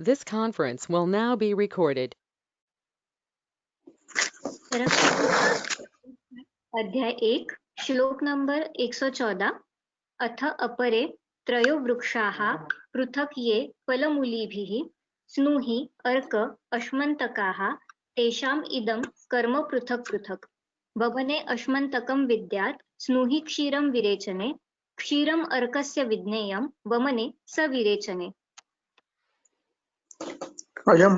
This conference will now be recorded. अध्याय 1 श्लोक number 114 अथ अपरे त्रयो वृक्षाः पृथक् ये फलमूलिभिः स्नुहि अर्क अश्मन्तकाः तेषाम् इदं कर्म पृथक् पृथक् वमने अश्मन्तकं विद्यात् स्नुहि क्षीरं विरेचने क्षीरम् अर्कस्य विज्ञेयं वमने सविरेचने। अयम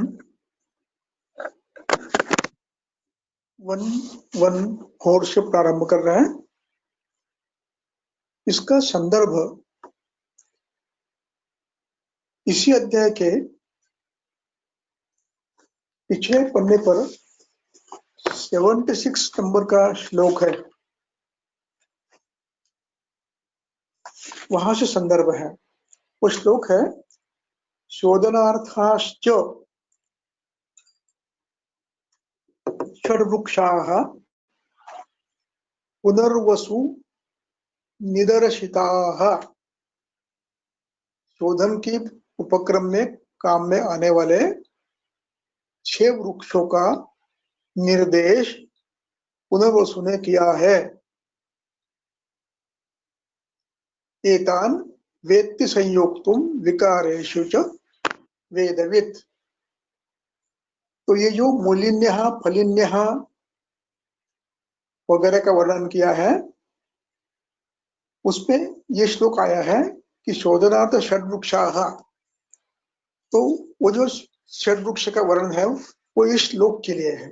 वन फोर से प्रारंभ कर रहे हैं। इसका संदर्भ इसी अध्याय के पिछले पन्ने पर 76 नंबर का श्लोक है, वहां से संदर्भ है। वो श्लोक है शोधनार्थाश्च षड्वृक्षाः पुनर्वसु निदर्शिताः। शोधन की उपक्रम में काम में आने वाले 6 वृक्षों का निर्देश पुनर्वसु ने किया है। एतान वेत्ति संयोक्तुम विकारेषु च वेदवित्। तो ये जो मूलिन्यः फलिन्यः वगैरह का वर्णन किया है, उसमें ये श्लोक आया है कि शोधनार्थ षड्वृक्षाः। तो वो जो षड्वृक्ष का वर्णन है वो इस श्लोक के लिए है।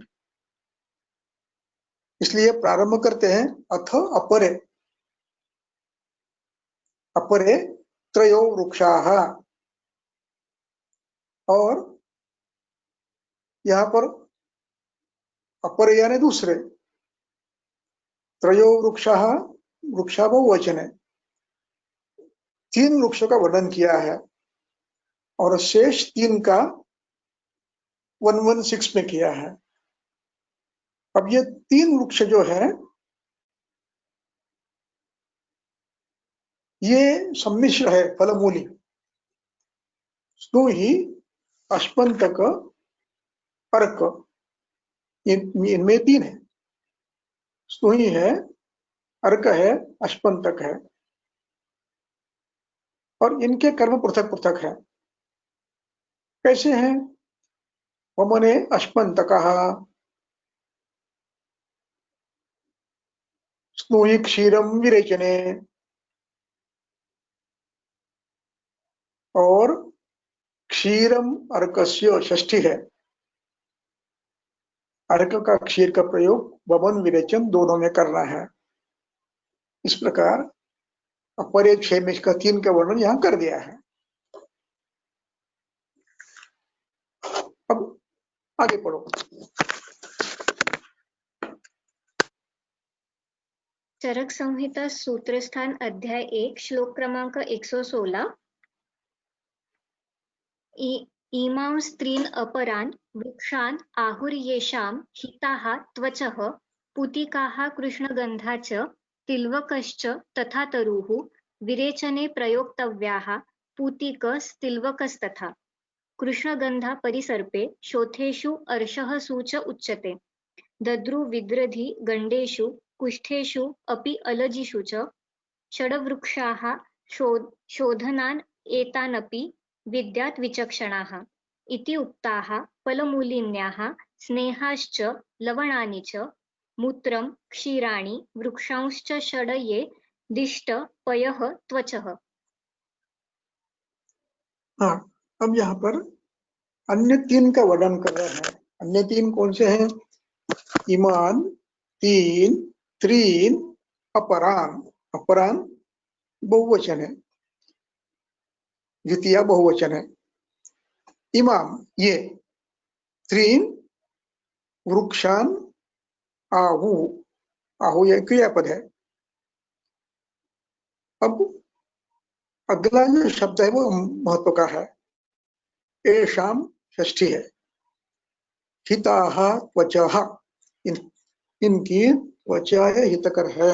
इसलिए प्रारंभ करते हैं अथ अपरे अपरे त्रयो वृक्षाः। और यहाँ पर अपरे यानी दूसरे, त्रयो वृक्षाः वृक्षा बहुवचन है, 3 वृक्षों का वर्णन किया है और शेष 3 का 116 में किया है। अब ये 3 वृक्ष जो है ये सम्मिश्र है, फलमूली। स्नुहि अश्मन्तक अर्क, इनमें 3 है। स्नुहि है, अर्क है, अश्मन्तक है और इनके कर्म पृथक पृथक है। कैसे हैं? वमने अश्मन्तकः स्नुहि क्षीरं विरेचने। और क्षीरम अर्कस्य षष्ठी है। अर्क का क्षीर का प्रयोग वमन विरेचन दोनों में करना है। इस प्रकार अपरे 6 में इसका 3 का वर्णन यहां कर दिया है। अब आगे पढ़ो। चरक संहिता सूत्रस्थान अध्याय 1 श्लोक क्रमांक 116 इमां स्त्रीन् अपरान् वृक्षान् आहुर्येषां हिताः त्वचः पुतिकाः कृष्णगन्धा च तिल्वकश्च तथा तरुः विरेचने प्रयोक्तव्याः पुतिकस्तिल्वकस्तथा। कृष्णगन्धा परिसर्पे शोथेषु अर्षः सूच उच्यते। दद्रु विद्रधि गण्डेषु कुष्ठेषु अपि अलजिषु च षड्वृक्षाः शोधनान् एतानपि विद्यात् विचक्षणाः इति उक्ताः फलमूलिन्याः स्नेहाश्च लवणानि च मूत्रं क्षीराणि वृक्षांश्च षडये दिष्ट पयः त्वचः। हाँ, अब यहाँ पर अन्य 3 का वर्णन कर रहे हैं। अन्य 3 कौन से हैं? इमान 3 त्रीन अपरान। अपरान बहुवचन है, द्वितीय बहुवचन है। इमाम ये, त्रीन वृक्षान आहु, आहु यह क्रियापद है। अब अगला जो शब्द है वो महत्व का है। एषाम षष्ठी है। हिताः त्वचः, इनकी त्वचा हितकर है।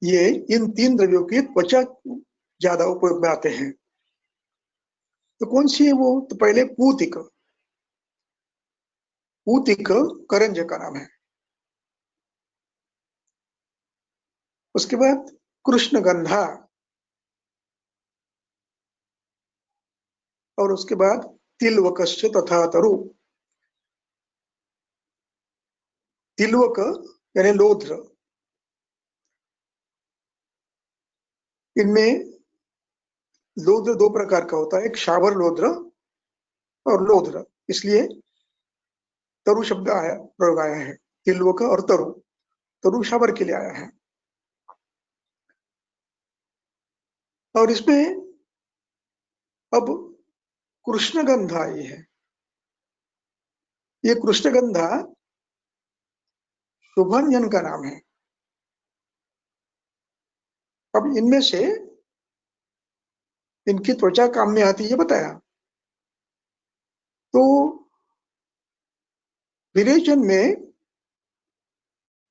ये इन 3 द्रव्यों की त्वचा ज्यादा उपयोग में आते हैं। तो कौन सी है वो? तो पहले पूतिक। पूतिक करंज का नाम है। उसके बाद कृष्णगंधा, और उसके बाद तिलवकश्च तथा तरु। तिलवक यानी लोध्र, इनमें लोध्र 2 प्रकार का होता है, एक शावर लोध्र और लोध्र, इसलिए तरु शब्द आया, प्रयोग आया है। तिलवक और तरु, तरु शावर के लिए आया है। और इसमें अब कृष्णगंधा आई है। ये कृष्णगंधा शुभांजन का नाम है। अब इनमें से इनकी त्वचा काम में आती है बताया। तो विरेचन में,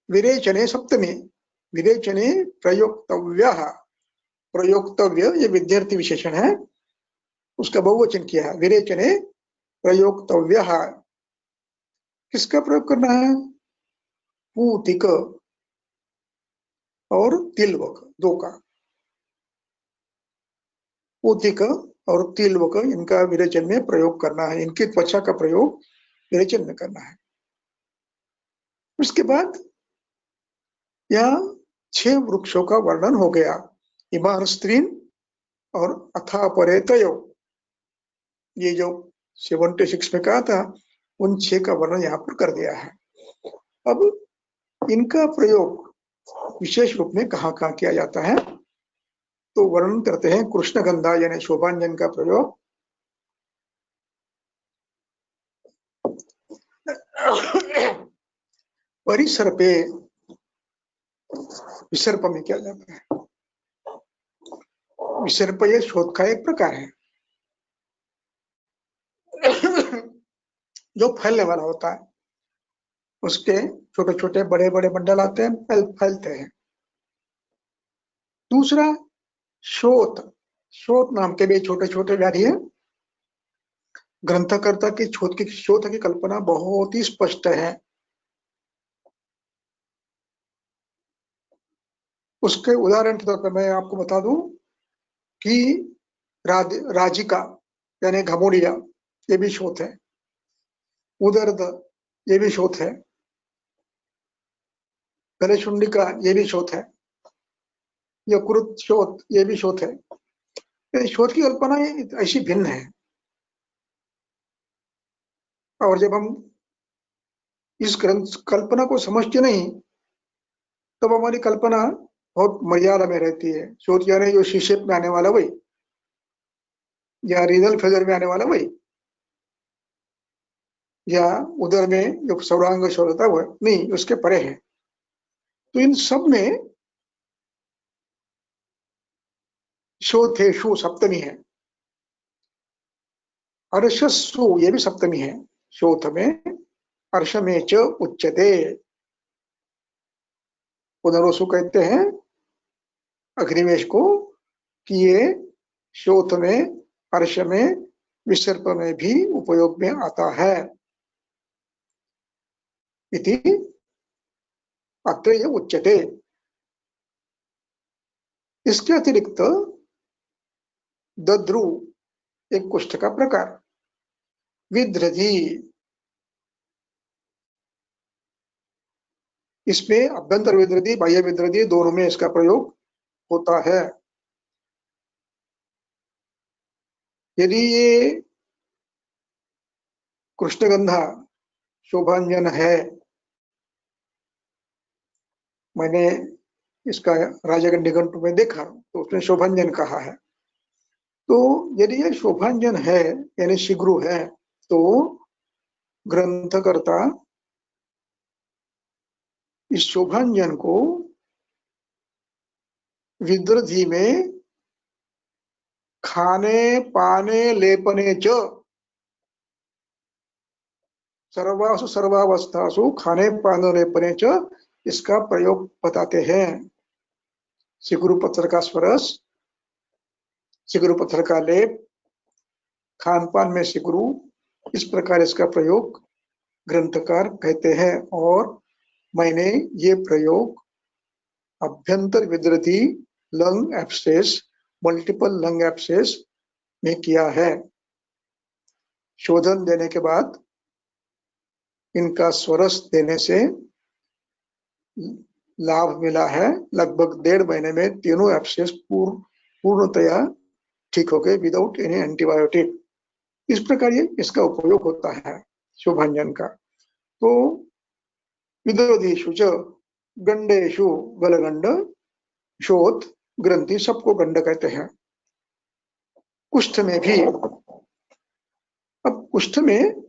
विरेचने सप्तमी, विरेचने प्रयोक्तव्यः, प्रयोक्तव्य ये विद्यार्थी विशेषण है, उसका बहुवचन किया है। विरेचने प्रयोक्तव्यः, किसका प्रयोग करना है? पूतिक और तिलवक 2 का। पूतिक और तिलवक, इनका विरेचन में प्रयोग करना है, इनकी त्वचा का प्रयोग विरेचन में करना है। उसके बाद यहाँ 6 वृक्षों का वर्णन हो गया। इमान स्त्रीन और अथा परेतयो, ये जो 76 में कहा था, उन 6 का वर्णन यहाँ पर कर दिया है। अब इनका प्रयोग विशेष रूप में कहाँ कहाँ किया जाता है, तो वर्णन करते हैं। कृष्णगंधा यानी शोभांजन का प्रयोग परिसर्पे, विसर्प में किया जाता है। विसर्प ये शोध का एक प्रकार है जो फैलने वाला होता है, उसके छोटे छोटे बड़े बड़े बंडल आते हैं, फैलते हैं। दूसरा शोथ, शोथ नाम के भी छोटे छोटे व्याधि है। ग्रंथकर्ता की शोथ की कल्पना बहुत ही स्पष्ट है। उसके उदाहरण के तौर पर मैं आपको बता दूं कि राजिका यानी घमोड़िया, ये भी शोथ है। उदर्द, ये भी शोथ है। गलेशुंडिका, ये भी शोथ है। यकृत शोथ, ये भी शोथ है। ये शोथ की कल्पना ऐसी भिन्न है, और जब हम इस ग्रंथ कल्पना को समझते नहीं, तब हमारी कल्पना बहुत मर्यादा में रहती है। शोथ यानी जो शीशे में आने वाला वही, या रीनल फेजर में आने वाला वही, या उदर में जो सर्वांग शोथ होता है वो नहीं, उसके परे है। तो इन सब में शोथेषु सप्तमी है। अर्शस्सु, ये भी सप्तमी है। शोथ में अर्श में च उच्यते, पुनरोसु कहते हैं अग्निवेश को कि ये शोथ में, अर्श में, विसर्प में भी उपयोग में आता है। इति अत्र ये उच्यते। इसके अतिरिक्त दद्रु एक कुष्ठ का प्रकार, विद्रधि, इसमें अभ्यंतर विद्रधि, बाह्य विद्रधि दोनों में इसका प्रयोग होता है। यदि ये कृष्णगंधा शोभांजन है, मैंने इसका राजागण निघंटु में देखा तो उसने शोभांजन कहा है। तो यदि ये शोभांजन है यानी शीघ्र है, तो ग्रंथकर्ता इस शोभांजन को विद्रधि में खाने पाने लेपने च, सर्वासु सर्वावस्थासु खाने पाने लेपने च, इसका प्रयोग बताते हैं। सिकुरु पत्थर का स्वरस, सिकुरु पत्थर का लेप, खानपान में सिकुरु, इस प्रकार इसका प्रयोग ग्रंथकार कहते हैं। और मैंने ये प्रयोग अभ्यंतर विद्रथी lung abscess, multiple lung abscess में किया है। शोधन देने के बाद इनका स्वरस देने से लाभ मिला है। लगभग 1.5 महीने में तीनों एब्सेस पूर्णतया ठीक हो गए विदाउट एनी एंटीबायोटिक। इस प्रकार ये इसका उपयोग होता है शुभांजन का। तो विद्रोधीषु च गंडेषु गलगंड, शोथ, ग्रंथि सबको गंड कहते हैं। कुष्ठ में भी, अब कुष्ठ में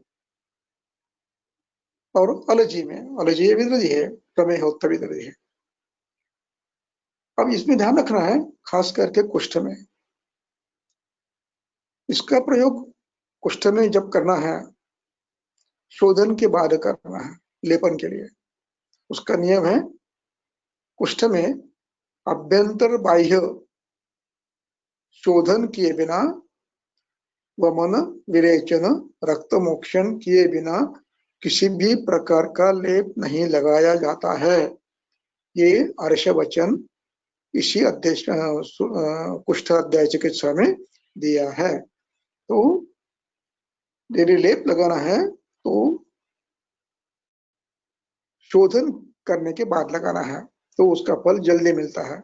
और अलर्जी में, अलर्जी विद्रोधी है, प्रमेह होता विद्रोधी है। अब इसमें ध्यान रखना है खास करके कुष्ठ में। इसका प्रयोग कुष्ठ में जब करना है शोधन के बाद करना है लेपन के लिए। उसका नियम है कुष्ठ में अभ्यंतर बाह्य शोधन किए बिना, वमन विरेचन रक्त मोक्षण किए बिना किसी भी प्रकार का लेप नहीं लगाया जाता है। ये अर्शवचन इसी अध्याय कुष्ठ अध्याय चिकित्सा में दिया है। तो यदि लेप लगाना है तो शोधन करने के बाद लगाना है, तो उसका फल जल्दी मिलता है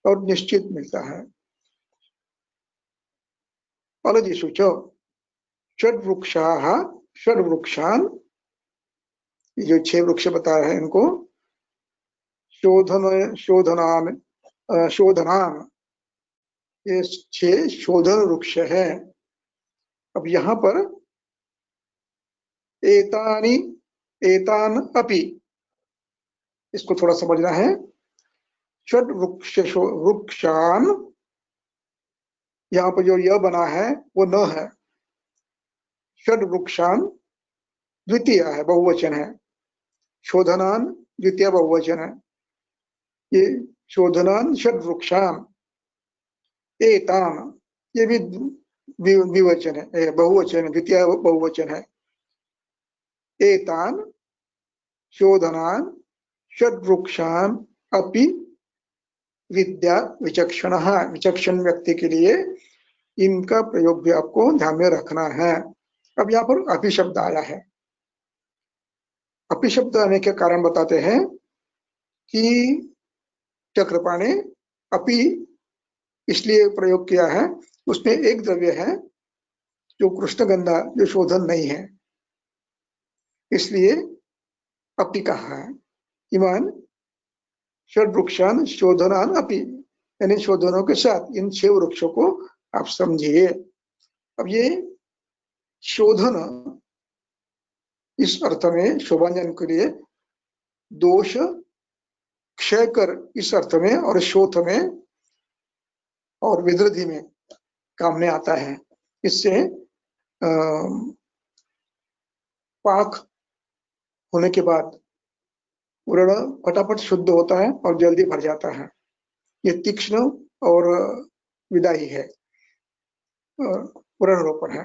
और निश्चित मिलता है। फलदिषु च षड्वृक्षाः, षड्वृक्षान्, जो 6 वृक्ष बता रहे हैं इनको शोधनान, ये 6 शोधन वृक्ष है। अब यहाँ पर एतान अपि, इसको थोड़ा समझना है। षड वृक्षान, यहाँ पर जो यह बना है वो न है, षड वृक्षान द्वितीय है, बहुवचन है। शोधनान द्वितीय बहुवचन है। ये शोधनान षड वृक्षान, एतान ये भी द्विवचन है, बहुवचन है, द्वितीय बहुवचन है। एतान शोधनान षड्वृक्षान अपि विद्या विचक्षण, विचक्षण व्यक्ति के लिए इनका प्रयोग भी आपको ध्यान में रखना है। अब यहाँ पर अपि शब्द आया है। अपि शब्द आने के कारण बताते हैं कि चक्रपा ने अपि इसलिए प्रयोग किया है, उसमें एक द्रव्य है जो कृष्णगंधा, जो शोधन नहीं है, इसलिए अपि कहा है। इमान षड्वृक्षान शोधनान अपि, यानी शोधनों के साथ इन 6 वृक्षों को आप समझिए। अब ये शोधन इस अर्थ में शोभांजन के लिए दोष क्षय कर इस अर्थ में और शोथ में और विद्रधि में काम में आता है। इससे पाक होने के बाद व्रण फटाफट शुद्ध होता है और जल्दी भर जाता है। ये तीक्ष्ण और विदाई है, व्रण रोपण है।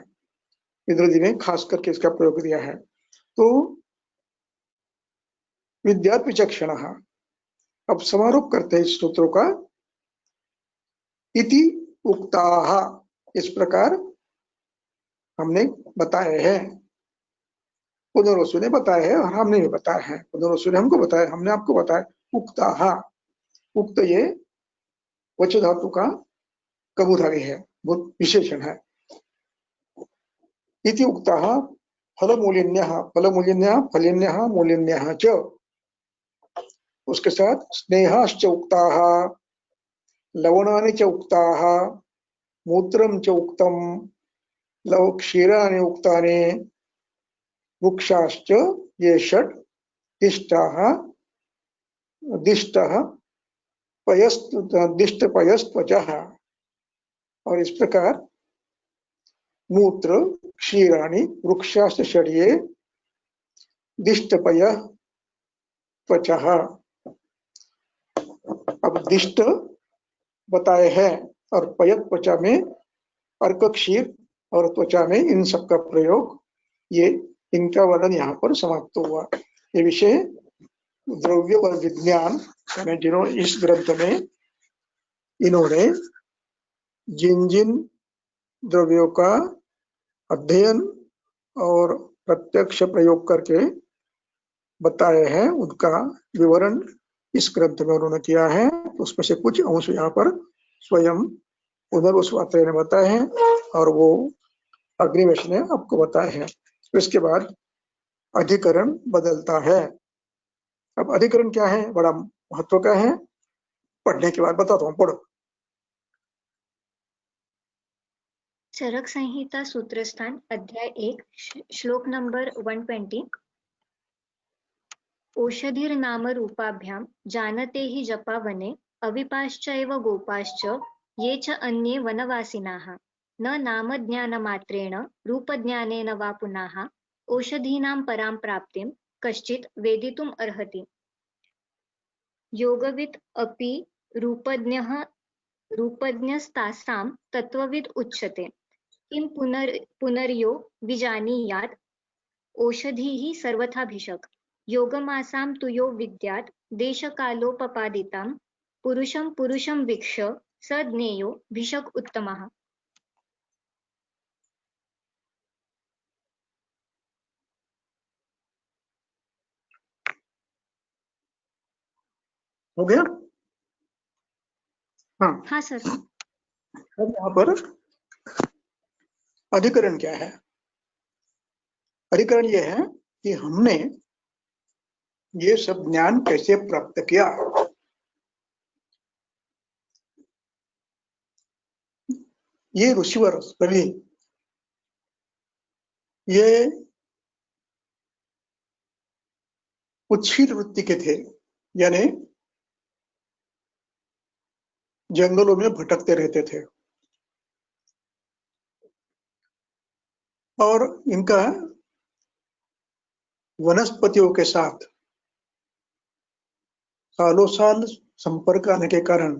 विद्रोधी में खास करके इसका प्रयोग दिया है। तो विद्या विचक्षण, अब समारोप करते हैं इस सूत्रों का। इति उक्ताः, इस प्रकार हमने बताए हैं, पुनर्वसु ने बताया है और हमने भी बताया है। पुनर्वसु ने हमको बताया, हमने आपको बताया। उक्ताः, उक्त ये वच धातु का कबूधारी है, बहुत विशेषण है। इति उक्ताः फलमूलिन्यः, फलमूलिन्यः, फलिन्यः, मूलिन्यः च, उसके साथ स्नेहाश्च उक्ताः, लवणानि च उक्ताः, मूत्रं च उक्तं, लव क्षीराणि उक्तानि, वृक्षाश्च ये षट्, दिष्टाः, दिष्टः दिष्टपयस्त्वचः। और इस प्रकार मूत्र क्षीराणि वृक्षाश्च षड्ये दिष्टपय त्वचः। अब दिष्ट बताए हैं, और पयत त्वचा में अर्क क्षीर और त्वचा में इन सब का प्रयोग, ये इनका वर्णन यहाँ पर समाप्त हुआ। ये विषय द्रव्य व विज्ञान, यानी जिन्होंने इस ग्रंथ में इन्होंने जिन जिन द्रव्यों का अध्ययन और प्रत्यक्ष प्रयोग करके बताए हैं, उनका विवरण इस ग्रंथ में उन्होंने किया है। उसमें से कुछ अंश यहाँ पर स्वयं पुनर्वसुआत्रेय ने बताए हैं और वो अग्निवेश ने आपको बताए हैं। इसके बाद अधिकरण बदलता है। अब अधिकरण क्या है, बड़ा महत्व का है, पढ़ने के बाद बताता हूँ, पढ़ो। चरक संहिता सूत्रस्थान अध्याय 1 श्लोक नंबर 120। ओषधिर्नाम रूपाभ्याम जानते हि जपा वने अविपाश्च एव गोपाश्च ये च अन्ये वनवासिनाः न नामज्ञानमात्रेण रूपज्ञानेन वा पुनः ओषधीनां परां प्राप्तिं कश्चित् वेदितुम् अर्हति। योगवित् अपि रूपज्ञस्तासां तत्त्वविद् उच्यते। किं पुनर्यो विजानीयात् ओषधीः सर्वथाभिषक् योगमासां तु यो विद्यात् देशकालोपपादितां पुरुषं वीक्ष्य स ज्ञेयो भिषक् उत्तमः। हो गया? हाँ सर। अब यहाँ पर अधिकरण क्या है? अधिकरण यह है कि हमने ये सब ज्ञान कैसे प्राप्त किया। ये ऋषिवर सभी ये उच्छील वृत्ति के थे, यानी जंगलों में भटकते रहते थे और इनका वनस्पतियों के साथ सालों साल संपर्क आने के कारण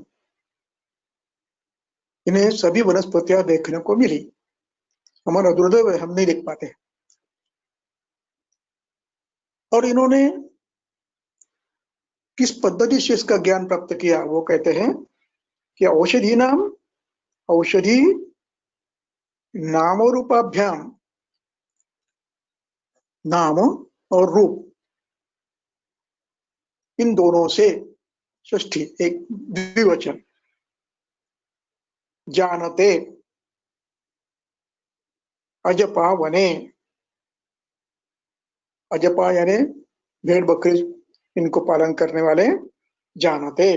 इन्हें सभी वनस्पतियां देखने को मिली। हमारा दुर्दैव है, हम नहीं देख पाते। और इन्होंने किस पद्धति से इसका ज्ञान प्राप्त किया, वो कहते हैं कि औषधि नाम रूपाभ्याम, नाम और रूप इन दोनों से, षष्ठी एक द्विवचन, जानते अजपा वने, अजपा यानी भेड़ बकरी इनको पालन करने वाले, जानते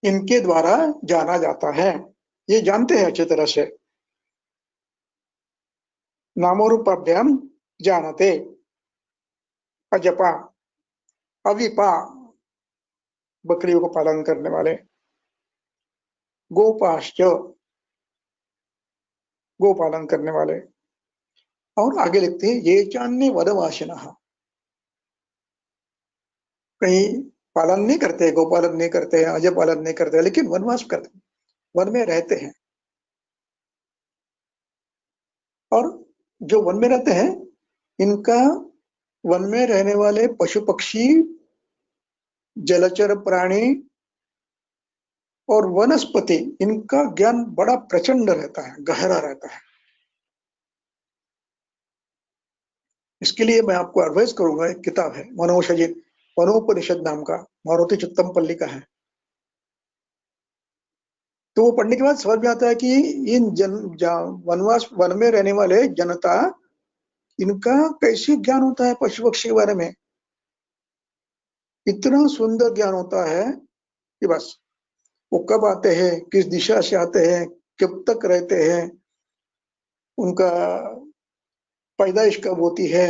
इनके द्वारा जाना जाता है, ये जानते हैं अच्छी तरह से। नामोरूपाभ्याम जानते अजपा, अविपा बकरियों को पालन करने वाले, गोपाश्च गो पालन करने वाले। और आगे लिखते हैं ये चान्य वनवासिनः, कहीं पालन नहीं करते, गोपालन नहीं करते, अजय पालन नहीं करते, लेकिन वनवास करते, वन में रहते हैं। और जो वन में रहते हैं, इनका वन में रहने वाले पशु पक्षी, जलचर प्राणी और वनस्पति, इनका ज्ञान बड़ा प्रचंड रहता है, गहरा रहता है। इसके लिए मैं आपको एडवाइस करूंगा, एक किताब है मनोषजित वनोपनिषद नाम का, मारुति चित्तमपल्ली का है। तो वो पढ़ने के बाद समझ में आता है कि इन वनवास वन में रहने वाले जनता, इनका कैसे ज्ञान होता है पशु पक्षी के बारे में। इतना सुंदर ज्ञान होता है कि बस वो कब आते हैं, किस दिशा से आते हैं, कब तक रहते हैं, उनका पैदाइश कब होती है,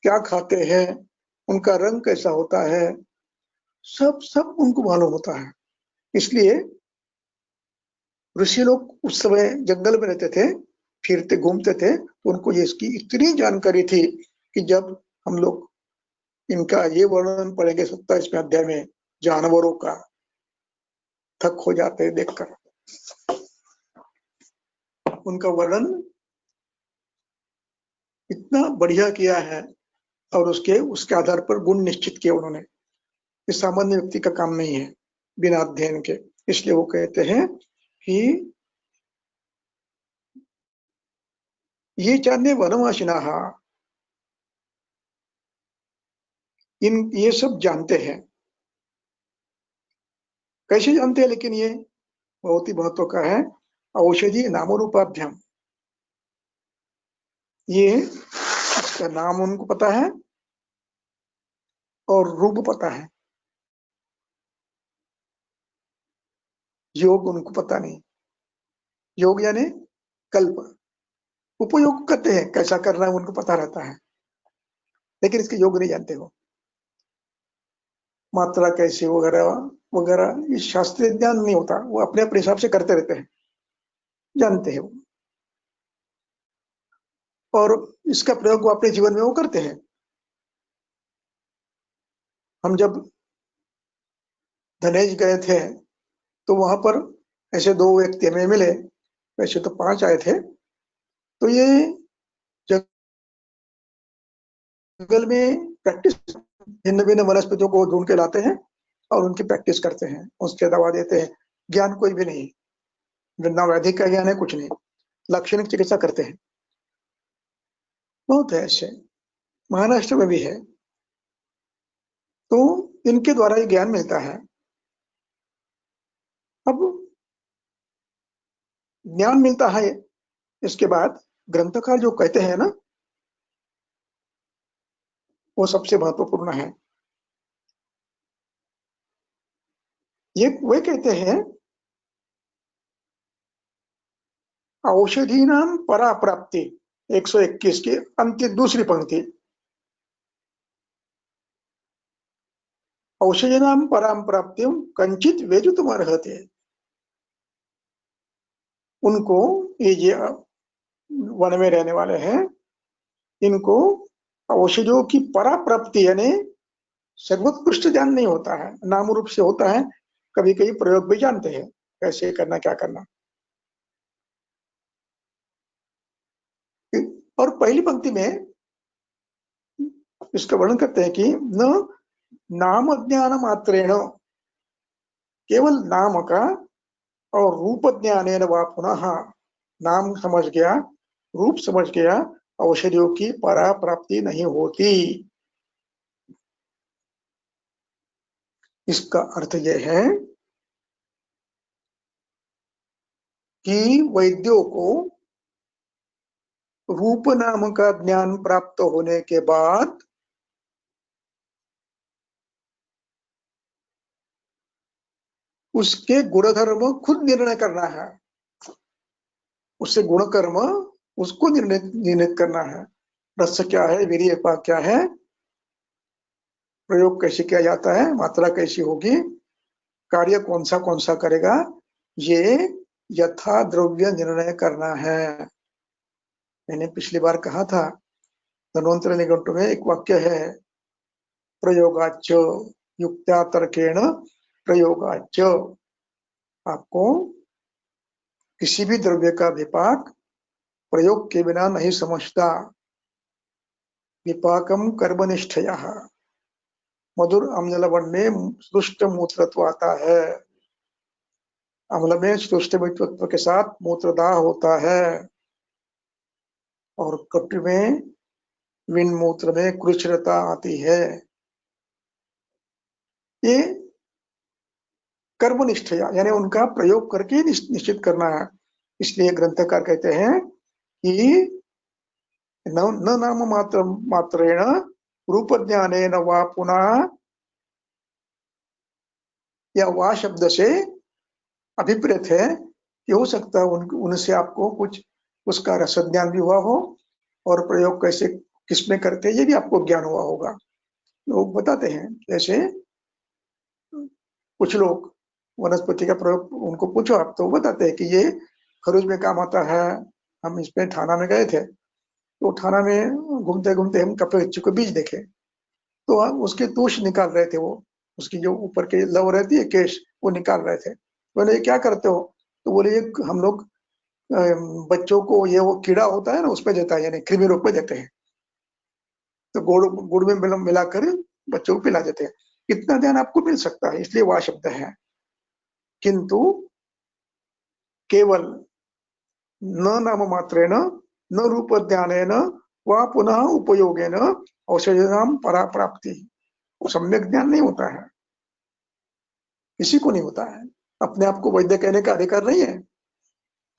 क्या खाते हैं, उनका रंग कैसा होता है, सब उनको मालूम होता है। इसलिए ऋषि लोग उस समय जंगल में रहते थे, फिरते घूमते थे, तो उनको ये इसकी इतनी जानकारी थी कि जब हम लोग इनका ये वर्णन पढ़ेंगे 27वें अध्याय में जानवरों का, थक हो जाते हैं देखकर। उनका वर्णन इतना बढ़िया किया है और उसके आधार पर गुण निश्चित किए उन्होंने। ये सामान्य व्यक्ति का काम नहीं है बिना अध्ययन के। इसलिए वो कहते हैं कि ये चान्य वनवासिनाः, ये सब जानते हैं। कैसे जानते हैं? लेकिन ये बहुत ही महत्व का है। औषधि नामरूपाभ्याम, ये इसका नाम उनको पता है और रूप पता है, योग उनको पता नहीं। योग यानी कल्प, उपयोग करते हैं, कैसा करना है उनको पता रहता है, लेकिन इसके योग नहीं जानते हो। मात्रा कैसे वगैरह वगैरह इस शास्त्रीय ज्ञान नहीं होता, वो अपने अपने हिसाब से करते रहते हैं, जानते हैं वो, और इसका प्रयोग वो अपने जीवन में वो करते हैं। हम जब धनेज गए थे तो वहां पर ऐसे 2 व्यक्ति हमें मिले, वैसे तो 5 आए थे। तो ये जंगल में प्रैक्टिस, भिन्न भिन्न वनस्पतियों को ढूंढ के लाते हैं और उनकी प्रैक्टिस करते हैं, उसके दवा देते हैं। ज्ञान कोई भी नहीं, ना वैदिक का ज्ञान है, कुछ नहीं, लाक्षणिक चिकित्सा करते हैं। बहुत है ऐसे, महाराष्ट्र में भी है। तो इनके द्वारा ये ज्ञान मिलता है। अब ज्ञान मिलता है, इसके बाद ग्रंथकार जो कहते हैं ना, वो सबसे महत्वपूर्ण है। ये वे कहते हैं औषधि नाम परा प्राप्ति, 121 की अंतिम दूसरी पंक्ति। औषधि नाम पराम प्राप्तिम कंचित वेजुतुम अर्हते। उनको, ये जो वन में रहने वाले हैं, इनको औषधियों की परा प्राप्ति यानी सर्वोत्कृष्ट ज्ञान नहीं होता है, नाम रूप से होता है। कभी कभी प्रयोग भी जानते हैं, कैसे करना क्या करना। और पहली पंक्ति में इसका वर्णन करते हैं कि न नाम ज्ञान मात्रेण, केवल नाम का और रूप ज्ञानेन वा पुनः, नाम समझ गया, रूप समझ गया, औषधियों की परा प्राप्ति नहीं होती। इसका अर्थ यह है कि वैद्यों को रूप नाम का ज्ञान प्राप्त होने के बाद उसके गुणधर्म खुद निर्णय करना है। उससे गुणकर्म उसको निर्णित करना है। रस क्या है, वीर्यपा क्या है, प्रयोग कैसे किया जाता है, मात्रा कैसी होगी, कार्य कौन सा करेगा, ये यथा द्रव्य निर्णय करना है। मैंने पिछली बार कहा था, धन्वंतरि निघंटु में एक वाक्य है, प्रयोगाच युक्त्या तर्केण प्रयोगाच। आपको किसी भी द्रव्य का विपाक प्रयोग के बिना नहीं समझता। विपाकम कर्मनिष्ठया, मधुर अम्ल लवण में शुष्ट मूत्रत्व आता है, अम्ल में शुष्ट मूत्रत्व के साथ मूत्रदाह होता है, और कटु में विन मूत्र में कृच्छ्रता आती है। ये कर्मनिष्ठया यानी उनका प्रयोग करके निश्चित करना है। इसलिए ग्रंथकार कहते हैं कि न नाम मात्रेण रूप ज्ञानेन वा पुनः, या वा शब्द से अभिप्रेत है कि हो सकता है उनसे आपको कुछ उसका रस ज्ञान भी हुआ हो, और प्रयोग कैसे किसमें करते हैं ये भी आपको ज्ञान हुआ होगा। लोग बताते हैं, जैसे कुछ लोग वनस्पति का प्रयोग उनको पूछो आप, तो बताते हैं कि ये खरूज में काम आता है। हम इसमें थाना में गए थे, तो थाना में घूमते घूमते हम कपड़े को बीज देखे, तो हम उसके तूष निकाल रहे थे। वो उसकी जो ऊपर के लव रहती है केश, वो निकाल रहे थे। बोले ये क्या करते हो? तो बोले ये हम लोग बच्चों को ये वो कीड़ा होता है ना उस पे देता है, यानी कृमि रोग पे देते हैं, तो गुड़ गुड़ में मिलाकर बच्चों को पिला देते हैं। इतना ध्यान आपको मिल सकता है, इसलिए वह शब्द है। किंतु केवल न नाम मात्रेण न रूप ध्यानेन व पुनः उपयोगेन औषधीनाम पराप्राप्ति, सम्यक ज्ञान नहीं होता है, किसी को नहीं होता है। अपने आप को वैद्य कहने का अधिकार नहीं है।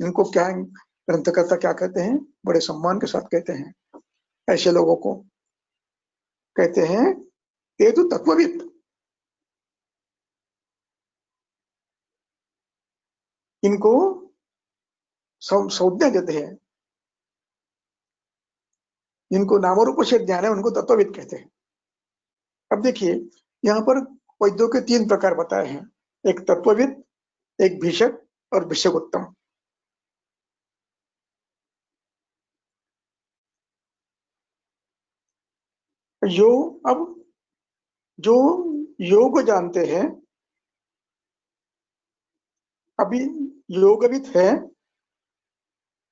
इनको क्या ग्रंथकर्ता क्या कहते हैं, बड़े सम्मान के साथ कहते हैं, ऐसे लोगों को कहते हैं ये तो तत्वविद। इनको संज्ञा देते हैं, जिनको नामरूप से ज्ञान है उनको तत्वविद कहते हैं। अब देखिए यहाँ पर वैद्यों के 3 प्रकार बताए हैं, एक तत्वविद, एक भिषक और भिषकोत्तम। अब जो योग जानते हैं, अभी योगविद है,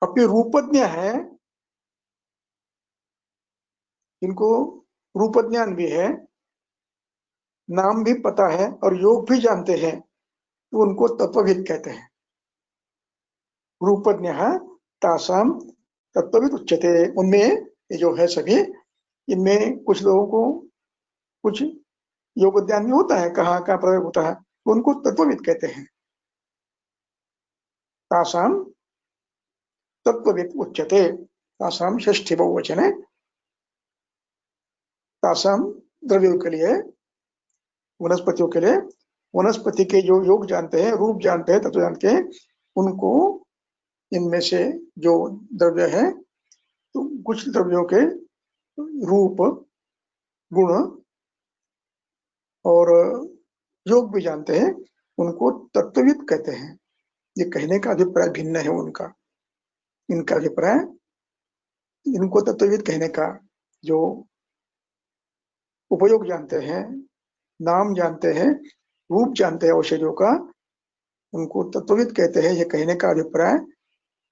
अभी रूपज्ञ है, इनको रूप ज्ञान भी है, नाम भी पता है और योग भी जानते हैं, तो उनको तत्वविद कहते हैं। रूपज्ञ तासाम तत्वविद उच्यते। उनमें ये जो है सभी, इनमें कुछ लोगों को कुछ योग ज्ञान में होता है, कहाँ कहाँ प्रयोग होता है, तो उनको तत्वविद कहते हैं। तासाम तत्वविद उच्यते, तासाम षष्ठी बहुवचन है। तासाम द्रव्यों के लिए, वनस्पतियों के लिए, वनस्पति के जो योग जानते हैं, रूप जानते हैं, तत्व जानते हैं, उनको इनमें से जो द्रव्य है, तो कुछ द्रव्यों के रूप, गुण और योग भी जानते हैं, उनको तत्वविद कहते हैं। ये कहने का अभिप्राय भिन्न है उनका। इनका अभिप्राय, इनको तत्वविद कहने का जो उपयोग जानते हैं, नाम जानते हैं, रूप जानते हैं औषधियों का, उनको तत्वविद कहते हैं। ये कहने का अभिप्राय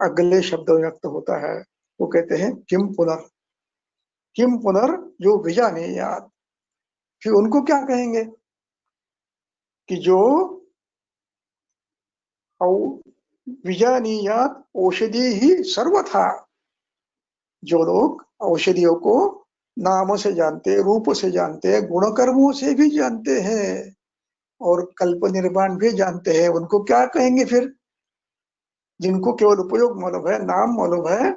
अगले शब्द व्यक्त होता है, वो कहते हैं किम पुनर जो विजाने याद। फिर उनको क्या कहेंगे कि जो विजानीयात औषधि ही सर्वथा, जो लोग औषधियों को नाम से जानते, रूप से जानते, गुण कर्मों से भी जानते हैं और कल्प निर्माण भी जानते हैं, उनको क्या कहेंगे फिर? जिनको केवल उपयोग मालूम है, नाम मालूम है,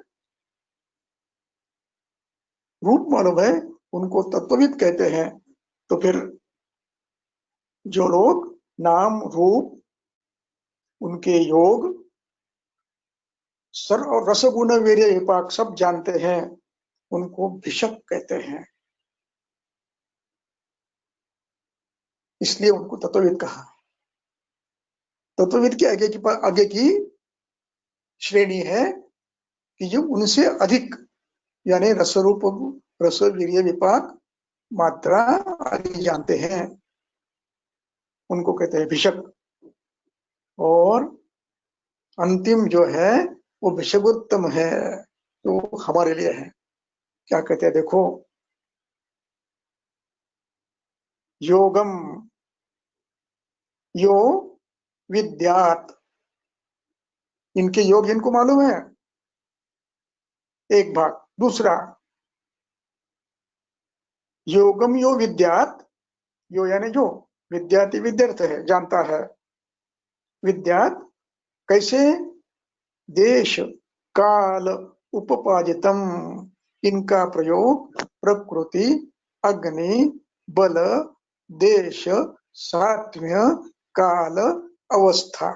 रूप मालूम है, उनको तत्वविद कहते हैं। तो फिर जो लोग नाम, रूप, उनके योग, सर और रसगुण वीर्य विपाक सब जानते हैं, उनको भिषक कहते हैं। इसलिए उनको तत्वविद कहा। तत्वविद के आगे की श्रेणी है कि जो उनसे अधिक, यानी रसरूप, रस, वीर्य, विपाक, मात्रा आदि जानते हैं, उनको कहते हैं भिषक। और अंतिम जो है वो भिषकोत्तम है, तो हमारे लिए है। क्या कहते हैं देखो, योगम यो विद्यात, इनके योग इनको मालूम है एक भाग। दूसरा, योगम यो विद्यात, यो यानी जो, विद्यार्थी विद्यार्थ है, जानता है। विद्यात कैसे? देश काल उपपादितम, इनका प्रयोग प्रकृति, अग्नि, बल, देश, सात्म्य, काल, अवस्था,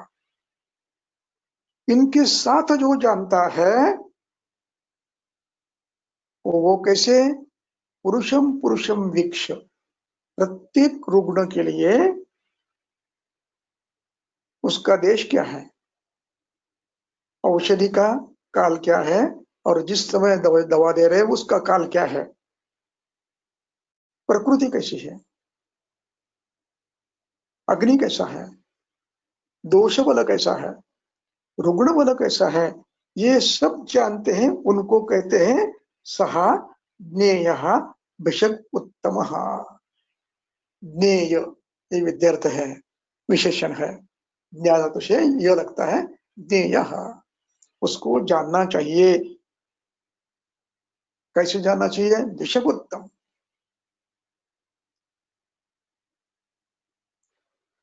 इनके साथ जो जानता है वो कैसे? पुरुषम पुरुषम वीक्ष, प्रत्येक रुग्ण के लिए उसका देश क्या है, औषधि का काल क्या है, और जिस समय दवा दे रहे हैं उसका काल क्या है, प्रकृति कैसी है, अग्नि कैसा है, दोष बल कैसा है, रुग्ण बल कैसा है, ये सब जानते हैं, उनको कहते हैं सहा ज्ञेयः भिषक् उत्तमः। ज्ञेय ये विद्यार्थ है, विशेषण है, ज्ञात से यह लगता है ज्ञेयः, उसको जानना चाहिए। कैसे जानना चाहिए? भिषक् उत्तम।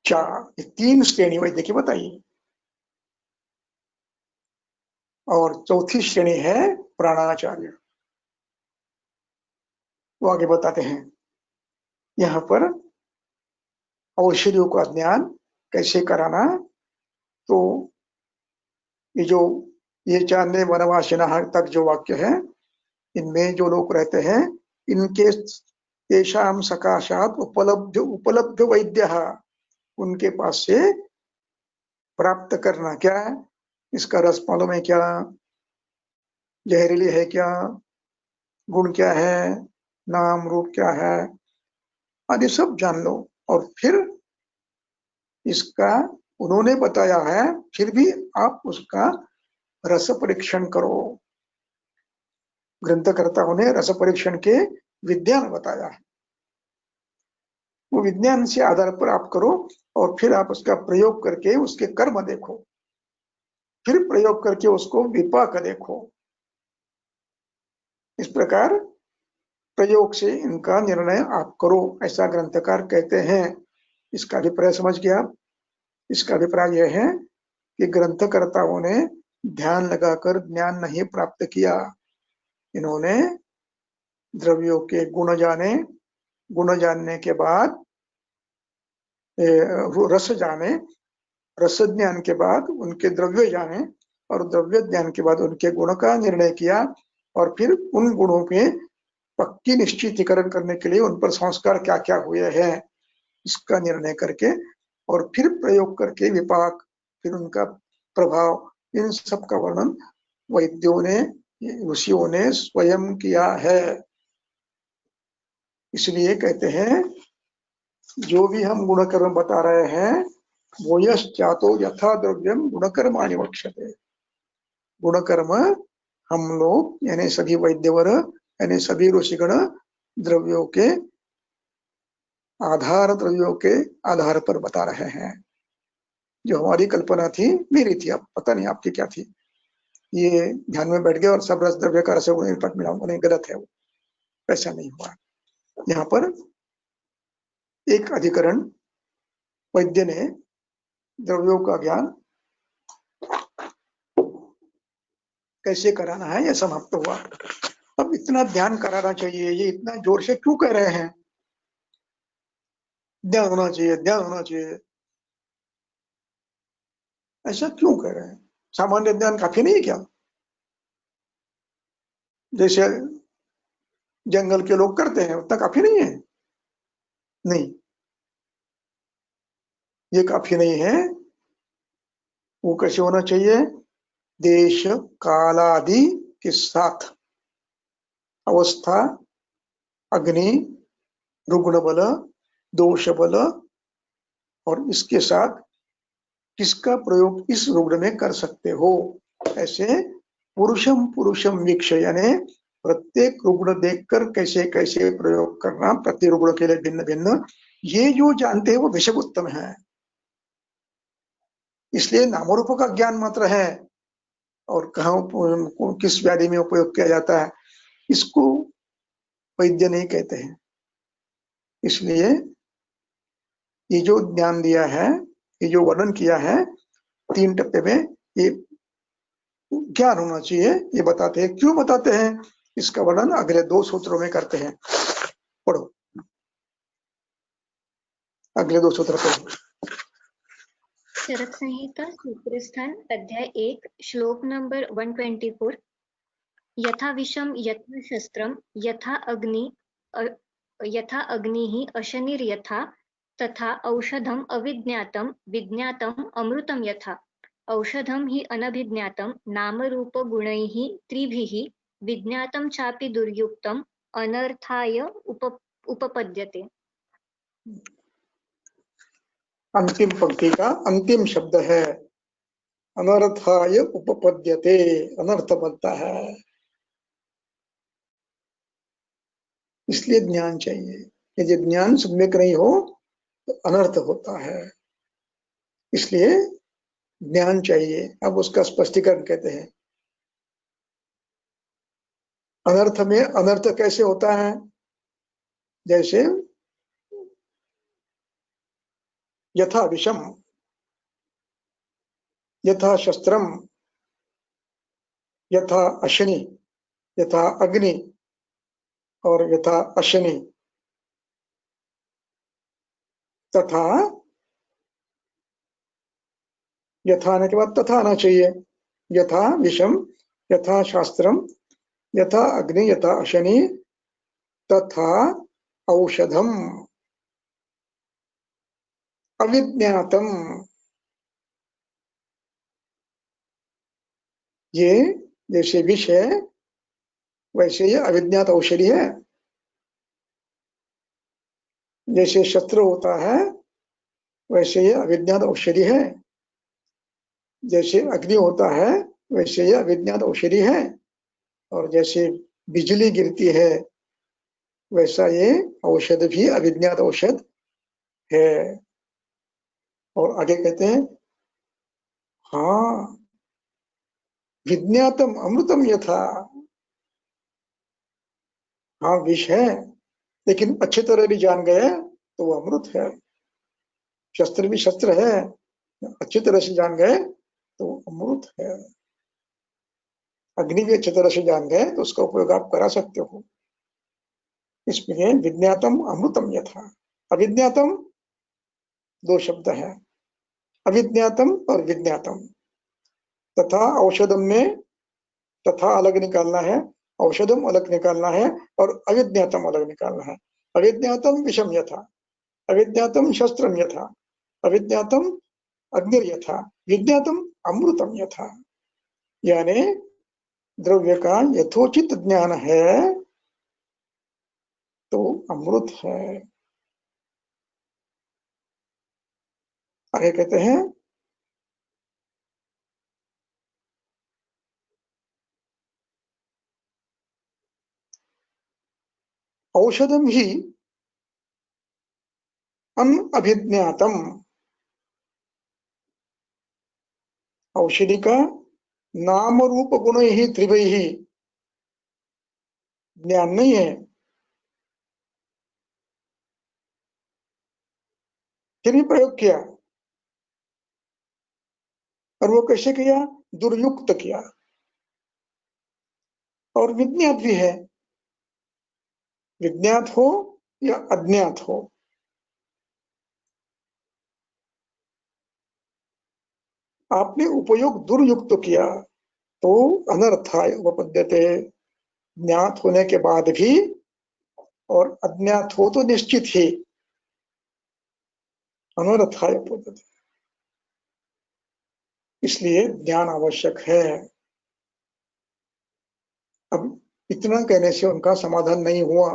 चार, तीन श्रेणी वैद्य की बताइए। और चौथी श्रेणी है प्राणाचार्य, वो आगे बताते हैं। यहाँ पर औषधियों का ज्ञान कैसे कराना, तो ये जानने वनवासिनः तक जो वाक्य है, इनमें जो लोग रहते हैं, इनके तेषां सकाशात् उपलब्ध वैद्यः, उनके पास से प्राप्त करना। क्या है? इसका रस मालूम है क्या, जहरीली है क्या, गुण क्या है, नाम रूप क्या है, आदि सब जान लो। और फिर इसका उन्होंने बताया है, फिर भी आप उसका रस परीक्षण करो। ग्रंथकर्ताओं ने रस परीक्षण के विज्ञान बताया है, वो विज्ञान से आधार पर आप करो, और फिर आप उसका प्रयोग करके उसके कर्म देखो, फिर प्रयोग करके उसको विपाक देखो। इस प्रकार प्रयोग से इनका निर्णय आप करो, ऐसा ग्रंथकार कहते हैं। इसका अभिप्राय समझ गया? इसका अभिप्राय यह है कि ग्रंथकर्ताओं ने ध्यान लगाकर ज्ञान नहीं प्राप्त किया, इन्होंने द्रव्यों के गुण जाने, गुण जानने के बाद रस जाने, रस ज्ञान के बाद उनके द्रव्य जाने, और द्रव्य ज्ञान के बाद उनके गुण का निर्णय किया, और फिर उन गुणों के पक्की निश्चितीकरण करने के लिए उन पर संस्कार क्या क्या हुए हैं, इसका निर्णय करके, और फिर प्रयोग करके विपाक, फिर उनका प्रभाव, इन सब का वर्णन वैद्यों ने, ऋषियों ने स्वयं किया है। इसलिए कहते हैं, जो भी हम गुणकर्म बता रहे हैं, वो यश्चातो यथा द्रव्यम गुणकर्माणि वक्ष्यते। गुणकर्म हम लोग यानी सभी वैद्यवर यानी सभी ऋषिगण द्रव्यों के द्रव्यों के आधार पर बता रहे हैं। जो हमारी कल्पना थी, मेरी थी, अब पता नहीं आपकी क्या थी, ये ध्यान में बैठ गया और सब रस द्रव्य का रस पट मिलाऊंगा, नहीं, गलत है वो, ऐसा नहीं हुआ। यहाँ पर एक अधिकरण वैद्य ने द्रव्यों का ज्ञान कैसे कराना है यह समाप्त हुआ। अब इतना ध्यान कराना चाहिए, ये इतना जोर से क्यों कह रहे हैं? ध्यान होना चाहिए, ध्यान होना चाहिए, ऐसा क्यों कह रहे हैं? सामान्य ज्ञान काफी नहीं है क्या? जैसे जंगल के लोग करते हैं, उतना काफी नहीं है? नहीं, ये काफी नहीं है। वो कैसे होना चाहिए? देश कालादि के साथ, अवस्था, अग्नि, रुग्ण बल, दोष बल, और इसके साथ किसका प्रयोग इस रुग्ण में कर सकते हो, ऐसे पुरुषम पुरुषम वीक्ष, यानी प्रत्येक रुग्ण देखकर कैसे कैसे प्रयोग करना, प्रति रुग्ण के लिए भिन्न भिन्न, ये जो जानते हैं वो भिषक उत्तम है। इसलिए नामरूप का ज्ञान मात्र है, और कहाँ किस व्याधि में उपयोग किया जाता है, इसको वैद्य नहीं कहते हैं। इसलिए ये जो ज्ञान दिया है, ये जो वर्णन किया है 3 टप्पे में, ये ज्ञान होना चाहिए, ये बताते हैं। क्यों बताते हैं, इसका वर्णन अगले 2 सूत्रों में करते हैं। पढ़ो, अगले 2 सूत्र पढ़ो। चरक संहिता सूत्रस्थान अध्याय 1 श्लोक नंबर 124। यथा विषम यथा शस्त्रम यथा अग्निः अशनिर्यथा तथा औषधम अविज्ञातम विज्ञातम अमृतम यथा औषधम हि अनभिज्ञातम नाम रूप गुणैः त्रिभिः विज्ञातम चापि दुर्युक्तम अनर्थाय उपपद्यते। अंतिम पंक्ति का अंतिम शब्द है। अनर्थाय उपपद्यते, अनर्थ बनता है, इसलिए ज्ञान चाहिए। यदि ज्ञान सम्यक नहीं हो तो अनर्थ होता है, इसलिए ज्ञान चाहिए। अब उसका स्पष्टीकरण कहते हैं। अनर्थ में अनर्थ कैसे होता है? जैसे यथा विषम, यथा शस्त्रम, यथा अश्नि, यथा अग्नि और यथा अश्नि, तथा, यथा आने के बाद तथा आना चाहिए। यथा विषम, यथा शास्त्रम, यथा अग्नि, यथा अश्नि, तथा औषधम अविज्ञातम। ये जैसे विष है वैसे ये अविज्ञात औषधि है। जैसे शस्त्र होता है वैसे ये अविज्ञात औषधि है। जैसे अग्नि होता है वैसे ये अविज्ञात औषधि है। और जैसे बिजली गिरती है वैसा ये औषध भी अविज्ञात औषध है। और आगे कहते हैं, हाँ विज्ञातम अमृतम यथा। हाँ विष है, लेकिन अच्छी तरह भी जान गए तो वो अमृत है। शस्त्र भी शस्त्र है, अच्छी तरह से जान गए तो वो अमृत है। अग्नि भी अच्छी तरह से जान गए तो उसका उपयोग आप करा सकते हो। इसलिए विज्ञातम अमृतम यथा। अविज्ञातम दो शब्द है, अविज्ञातम और विज्ञातम। तथा औषधम में तथा अलग निकालना है, औषधम अलग निकालना है और अविज्ञातम अलग निकालना है। अविज्ञातम विषम यथा, अविज्ञातम शस्त्रम यथा, अविज्ञातम अग्नि यथा, विज्ञातम अमृतम यथा। यानी द्रव्य का यथोचित ज्ञान है तो अमृत है। आगे कहते हैं, औषधम ही अनभिज्ञातम। औषधि का नाम रूप गुण ही त्रिभय ही ज्ञान नहीं है। फिर भी प्रयोग किया, और वो कैसे किया? दुर्युक्त किया। और विज्ञात भी है, विज्ञात हो या अज्ञात हो, आपने उपयोग दुर्युक्त किया तो अनर्थाय उपपद्यते। ज्ञात होने के बाद भी और अज्ञात हो तो निश्चित ही अनर्थाय उपपद्यते। इसलिए ज्ञान आवश्यक है। अब इतना कहने से उनका समाधान नहीं हुआ,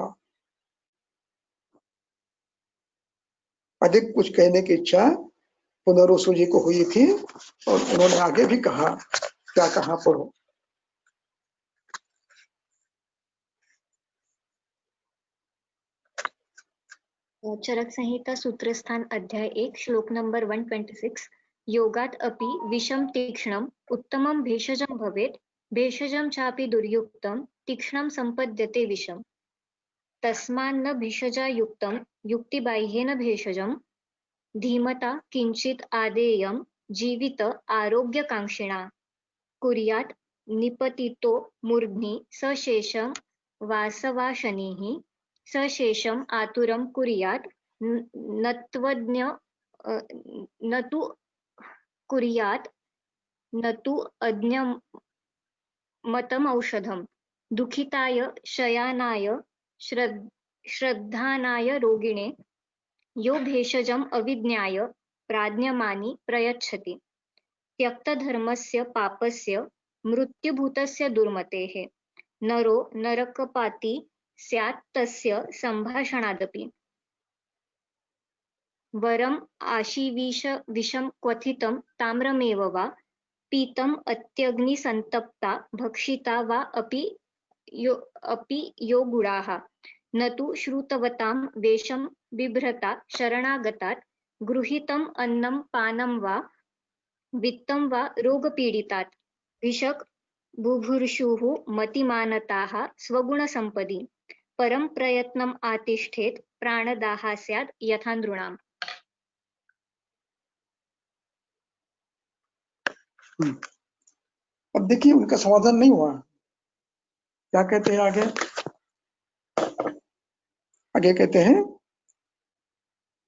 अधिक कुछ कहने की इच्छा पुनरुसु जी को हुई थी और उन्होंने आगे भी कहा। क्या कहा पढ़ो। चरक संहिता सूत्रस्थान अध्याय 1 श्लोक नंबर 126। योगात अपि विषम तीक्ष्णम उत्तमम भेषजम भवेत्, भेषजम चापि दुर्युक्तम तीक्ष्णम संपद्यते विषम। तस्मान्न भेषजा युक्तम युक्तिबाह्येन भेषजम धीमता किंचित आदेयम जीवित आरोग्यकांक्षिणा कुर्यात् निपतितो मूर्ध्नि सशेषम वासवाशनिः सशेषम आतुरम कुर्यात् नत्वज्ञ न तु कुर्यात् न तु अज्ञमतम औषधम दुःखिताय शयानाय श्रद्धानाय रोगिणे यो भेषजम अविज्ञाय प्राज्ञमानि प्रयच्छति त्यक्तधर्मस्य पापस्य मृत्युभूतस्य दुर्मतेः नरो नरकपाती स्यात् तस्य संभाषणादपि। वरम आशीविष विषम क्वथितं ताम्रमेव वा पीतम अत्यग्निसंतप्ता भक्षिता वा अपि यो गुणाः न तु श्रुतवतां वेषं बिभ्रता शरणागतात् गृहीतम् अन्नं पानं वा वित्तं वा रोगपीडितात् भिषक् बुभुर्षुः मतिमानताः स्वगुणसम्पदि परं प्रयत्नम् आतिष्ठेत् प्राणदाः स्यात् यथा नृणाम्। अब देखिए उनका समाधान नहीं हुआ, क्या कहते हैं आगे? आगे कहते हैं,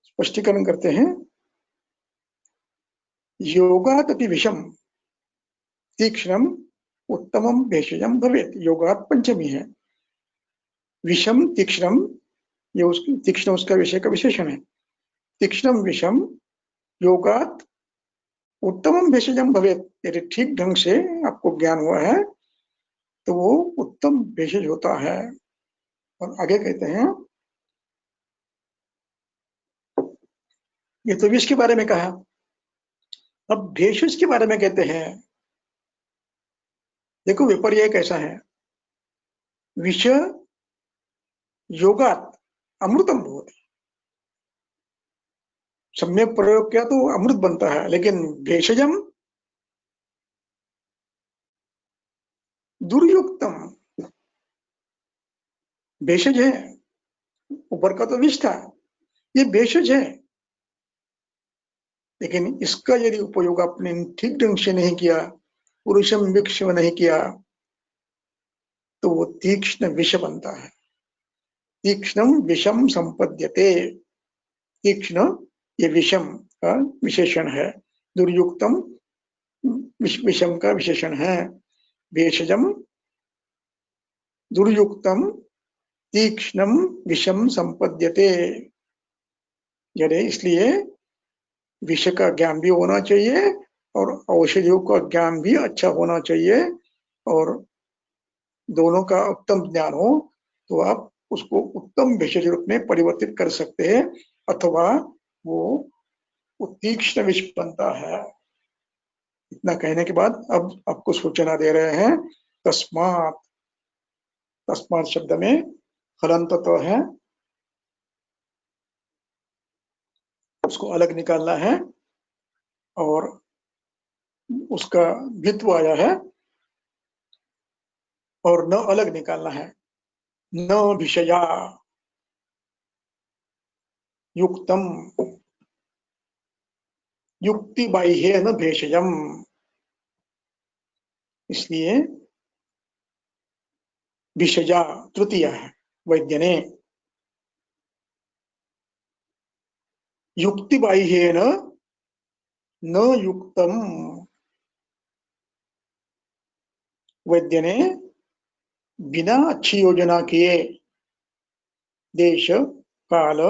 स्पष्टीकरण करते हैं, योगात् अति विषम तीक्ष्णम उत्तमम भेषजम भवेत। योगात् पंचमी है, विषम तीक्ष्णम, ये तीक्ष्ण उसका विषय का विशेषण है। तीक्ष्णम विषम योगात् उत्तमम भेषजम भवेत, यदि ठीक ढंग से आपको ज्ञान हुआ है तो वो उत्तम भेषज होता है। और आगे कहते हैं, ये तो विष के बारे में कहा, अब भेषज के बारे में कहते हैं। देखो विपर्य कैसा है, विष योगात अमृतम भवति, सम्यक प्रयोग किया तो अमृत बनता है, लेकिन भेषजम दुर्युक्तम, भेषज है, ऊपर का तो विष था, ये भेषज है, लेकिन इसका यदि उपयोग आपने ठीक ढंग से नहीं किया, पुरुषम विक्षम नहीं किया, तो वो तीक्ष्ण विष बनता है। तीक्ष्णम विषम संपद्यते, तीक्ष्ण ये विषम का विशेषण है, दुर्युक्तम विषम का विशेषण है, भेषजम दुर्युक्तम तीक्ष्णम विषम संपद्यते। यानी इसलिए विष का ज्ञान भी होना चाहिए और औषधियों का ज्ञान भी अच्छा होना चाहिए, और दोनों का उत्तम ज्ञान हो तो आप उसको उत्तम भेषज रूप में परिवर्तित कर सकते हैं, अथवा वो तीक्ष्ण विष बनता है। इतना कहने के बाद अब आपको सूचना दे रहे हैं, तस्मात्, तस्मात् शब्द में हलंत तो है, उसको अलग निकालना है और उसका भित्व आया है और न अलग निकालना है। न विषया युक्तम युक्ति बाह्य न भेषजम, इसलिए विषया तृतीया है वैद्यने, युक्ति बाह्य न युक्तम, वैद्य ने बिना अच्छी योजना किए देश काल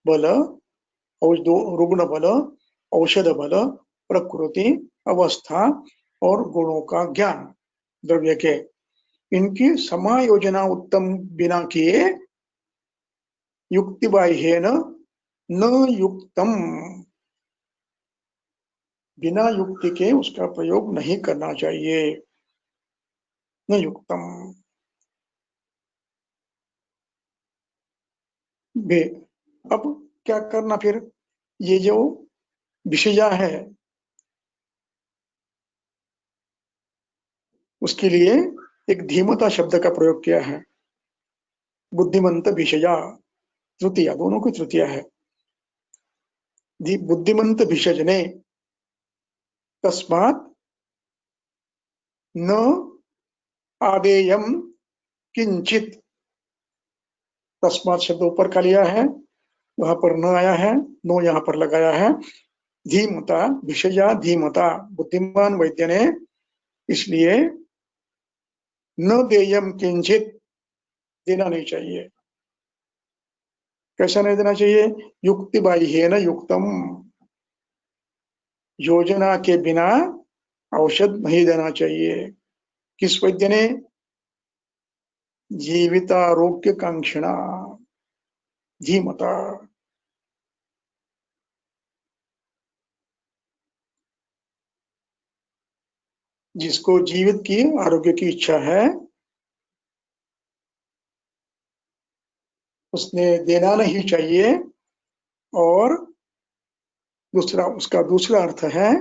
बल रुग्ण बल औषध बल प्रकृति अवस्था और गुणों का ज्ञान द्रव्य के, इनकी समायोजना उत्तम बिना किए युक्ति बाह्य न युक्तम, बिना युक्ति के उसका प्रयोग नहीं करना चाहिए, न युक्तम। अब क्या करना फिर, ये जो विषया है उसके लिए एक धीमता शब्द का प्रयोग किया है, बुद्धिमंत विषया, तृतीया, दोनों की तृतीया है। बुद्धिमंत विषजने तस्मात् न आदेयम किंचित, तस्मात् शब्द ऊपर का लिया है, वहां पर न आया है, नो यहां पर लगाया है। धीमता विषया, धीमता बुद्धिमान वैद्य ने, इसलिए न देयम किंचित, देना नहीं चाहिए। कैसा नहीं देना चाहिए, युक्ति बाह्य न युक्तम, योजना के बिना औषध नहीं देना चाहिए। किस वैद्य ने, जीवितारोग्य कांक्षिणा धीमता, जिसको जीवित की आरोग्य की इच्छा है उसने देना नहीं चाहिए। और दूसरा, उसका दूसरा अर्थ है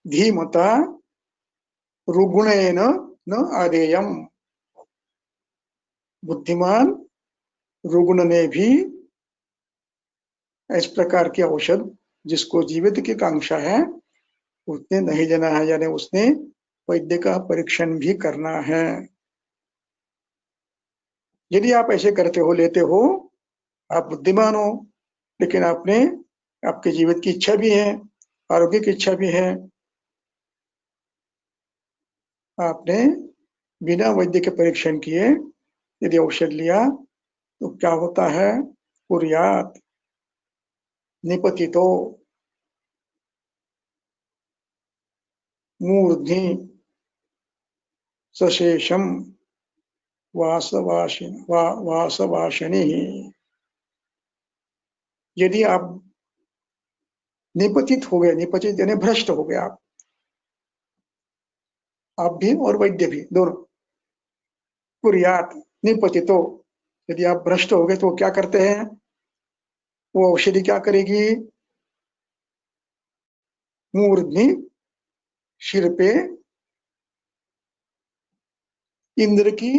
धीमता रुगुणेन न आदेयम। बुद्धिमान रुग्ण ने भी इस प्रकार की औषध जिसको जीवित की कांक्षा है उसने नहीं देना है, यानी उसने वैद्य का परीक्षण भी करना है। यदि आप ऐसे करते हो, लेते हो, आप बुद्धिमान हो, लेकिन आपने आपके जीवित की इच्छा भी है, आरोग्य की इच्छा भी है, आपने बिना वैद्य के परीक्षण किए यदि औषध लिया तो क्या होता है? कुर्यात निपतितो मूर्ध्नि सशेषम वासवाशिनी। यदि आप निपतित हो गए, निपतित यानी भ्रष्ट हो गए, आप भी और वैद्य भी दोनों। कुर्यात निपतितो, यदि आप भ्रष्ट हो गए तो क्या करते हैं? वो औषधि क्या करेगी? मूर्ध्नि, सिर पे, इंद्र की,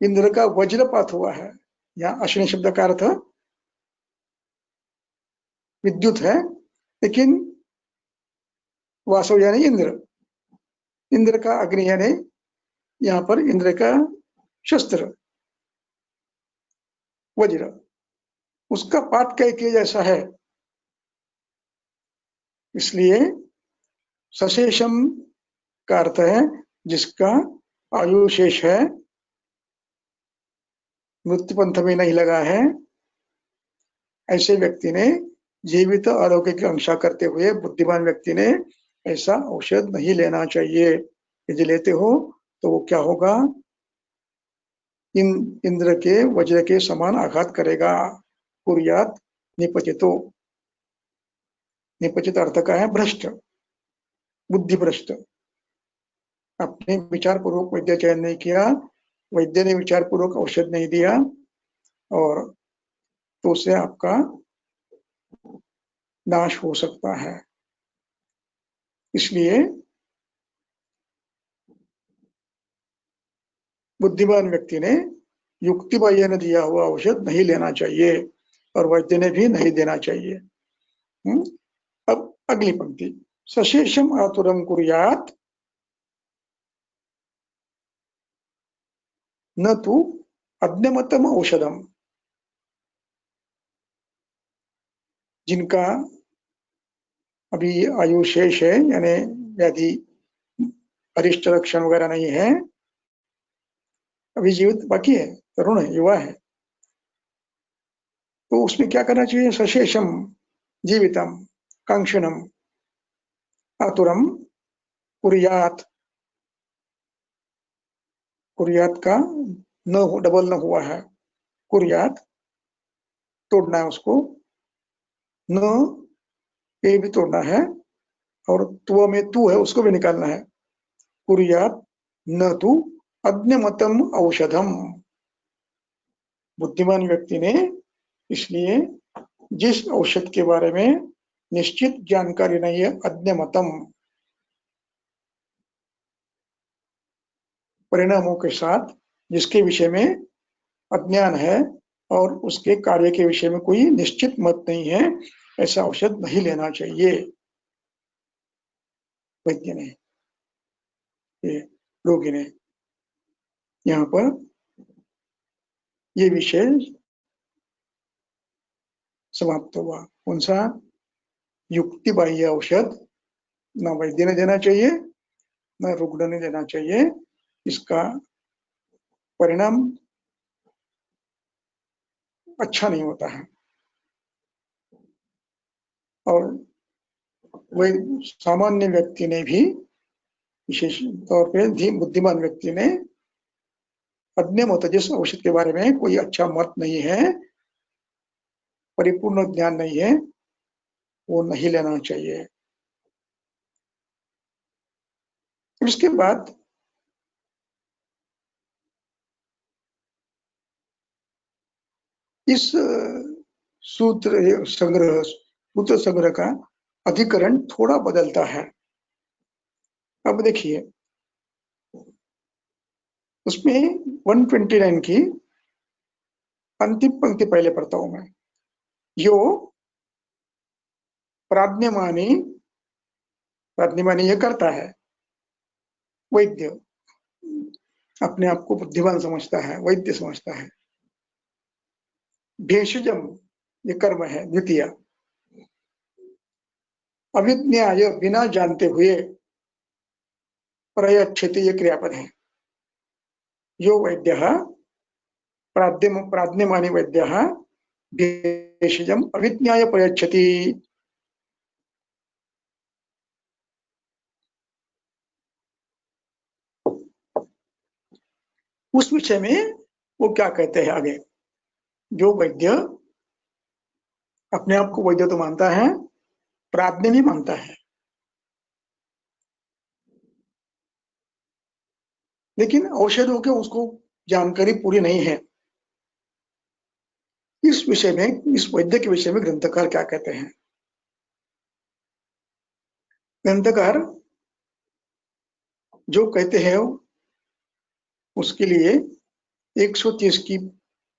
इंद्र का वज्रपात हुआ है। यहाँ अश्विनी शब्द का अर्थ विद्युत है, लेकिन वासव यानी इंद्र, इंद्र का अग्नि यानी यहाँ पर इंद्र का शस्त्र वज्र, उसका पाठ कैके जैसा है। इसलिए सशेषम का अर्थ है जिसका आयु शेष है, मृत्यु पंथ में नहीं लगा है, ऐसे व्यक्ति ने जीवित आरोग्य की आकांक्षा करते हुए बुद्धिमान व्यक्ति ने ऐसा औषध नहीं लेना चाहिए। यदि लेते हो तो वो क्या होगा? इंद्र के वज्र के समान आघात करेगा। कुर्यात निपतितो, निपतित अर्थ का है भ्रष्ट, बुद्धि भ्रष्ट। आपने विचार पूर्वक वैद्य चयन नहीं किया, वैद्य ने विचार पूर्वक औषध नहीं दिया, और तो उससे आपका नाश हो सकता है। इसलिए बुद्धिमान व्यक्ति ने युक्ति बाह्य ने दिया हुआ औषध नहीं लेना चाहिए और वैद्य ने भी नहीं देना चाहिए। अब अगली पंक्ति, सशेषम आतुरम कुर्यात न तु अज्ञमतम औषधम। जिनका अभी आयु शेष है, यानी व्याधि अरिष्ट लक्षण वगैरह नहीं है, अभी जीवित बाकी है, तरुण है, युवा है, तो उसमें क्या करना चाहिए? सशेषम जीवितम कांक्षणम आतुरम कुर्यात, कुर्यात का न डबल न हुआ है, कुर्यात तोड़ना है उसको, न ये भी तोड़ना है, और त्व में तू है उसको भी निकालना है। कुर्यात न तु अज्ञमतम औषधम। बुद्धिमान व्यक्ति ने इसलिए जिस औषध के बारे में निश्चित जानकारी नहीं है, अज्ञमतम, परिणामों के साथ जिसके विषय में अज्ञान है और उसके कार्य के विषय में कोई निश्चित मत नहीं है, ऐसा औषध नहीं लेना चाहिए। वैद्य ने, ये रोगी ने, यहाँ पर ये विषय समाप्त हुआ। कौन सा? युक्ति बाह्य औषध न वैद्य ने देना चाहिए न रुग्ण ने देना चाहिए, इसका परिणाम अच्छा नहीं होता है। और वही सामान्य व्यक्ति ने भी, विशेष तौर पे बुद्धिमान व्यक्ति ने अज्ञमत, जिस औषध के बारे में कोई अच्छा मत नहीं है, परिपूर्ण ज्ञान नहीं है, वो नहीं लेना चाहिए। इसके बाद इस सूत्र संग्रह का अधिकरण थोड़ा बदलता है। अब देखिए, उसमें 129 की अंतिम पंक्ति पहले पढ़ता हूं मैं। यो प्राज्ञमानी, प्राज्ञमानी यह करता है, वैद्य अपने आप को बुद्धिमान समझता है, वैद्य समझता है। भेषजम ये कर्म है द्वितीय। अविज्ञाय बिना जानते हुए, प्रयच्छति ये क्रियापद है। यो वैद्यः प्राज्ञमानी वैद्यः भेषजम अविज्ञाय प्रयच्छति। उस विषय में वो क्या कहते हैं आगे? जो वैद्य अपने आप को वैद्य तो मानता है, प्राज्ञ भी मानता है, लेकिन औषधों के उसको जानकारी पूरी नहीं है। इस विषय में, इस वैद्य के विषय में ग्रंथकार क्या कहते हैं? ग्रंथकार जो कहते हैं उसके लिए 130 की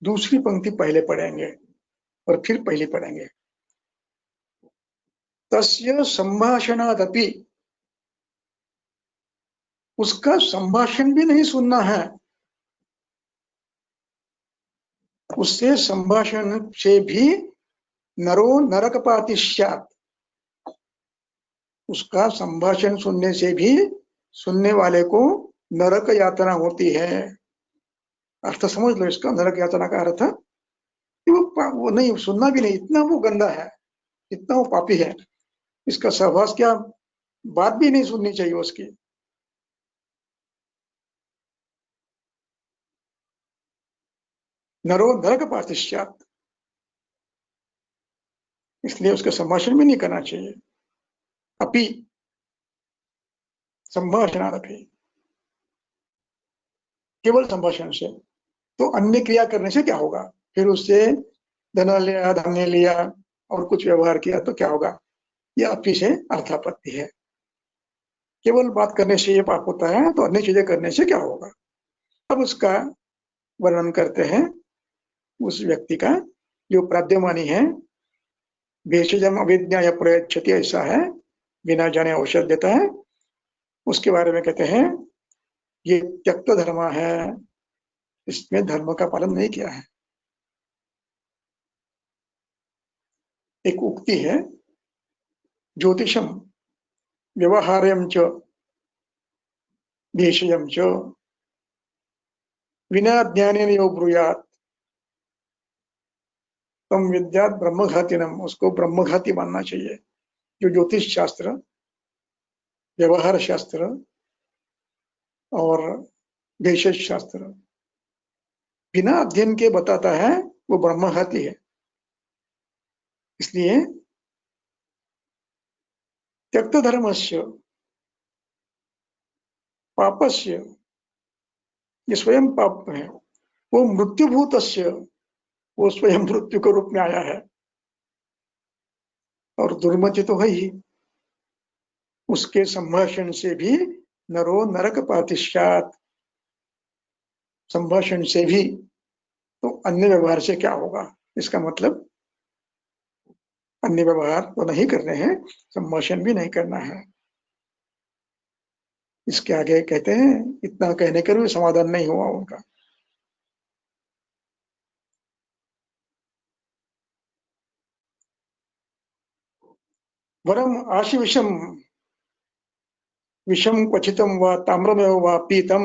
दूसरी पंक्ति पहले पढ़ेंगे और फिर पहली पढ़ेंगे। तस्य संभाषणादपि, उसका संभाषण भी नहीं सुनना है, उससे संभाषण से भी नरो नरकपाति स्यात्, उसका संभाषण सुनने से भी सुनने वाले को नरक यातना होती है। अर्थ समझ लो इसका, नरक यातना का अर्थ वो नहीं सुनना भी नहीं, इतना वो गंदा है, इतना वो पापी है, इसका सहवास क्या, बात भी नहीं सुननी चाहिए उसकी। नरो नरक पातिष्यात्, इसलिए उसका संभाषण भी नहीं करना चाहिए। अपि संभाषणादपि, केवल संभाषण से, तो अन्य क्रिया करने से क्या होगा? फिर उससे धन लिया, धान्य लिया और कुछ व्यवहार किया तो क्या होगा? यह अपि से अर्थापत्ति है। केवल बात करने से ये पाप होता है, तो अन्य चीजें करने से क्या होगा? अब उसका वर्णन करते हैं उस व्यक्ति का जो प्राद्यमानी है। भेषजम अविज्ञाय प्रयच्छति, ऐसा है, बिना जाने औषध देता है। उसके बारे में कहते हैं ये त्यक्त धर्म है, इसमें धर्म का पालन नहीं किया है। एक उक्ति है, ज्योतिषम व्यवहार्यम च भेषजम च विना ज्ञानेन यो ब्रूयात् तम विद्यात् ब्रह्मघातिनम, उसको ब्रह्मघाती मानना चाहिए। जो ज्योतिष शास्त्र, व्यवहार शास्त्र और भेषज शास्त्र बिना अध्ययन के बताता है, वो ब्रह्मघाती है। इसलिए त्यक्त धर्मस्य पापस्य, ये स्वयं पाप है, वो मृत्युभूतस्य, वो स्वयं मृत्यु के रूप में आया है, और दुर्मति तो है ही। उसके संभाषण से भी नरो नरक पातिष्यात्, संभाषण से भी, तो अन्य व्यवहार से क्या होगा? इसका मतलब अन्य व्यवहार तो नहीं करने हैं, संभाषण भी नहीं करना है। इसके आगे कहते हैं, इतना कहने कर भी समाधान नहीं हुआ उनका। वरम आशिविषम विषम क्वचितम व ताम्रमेव व पीतम,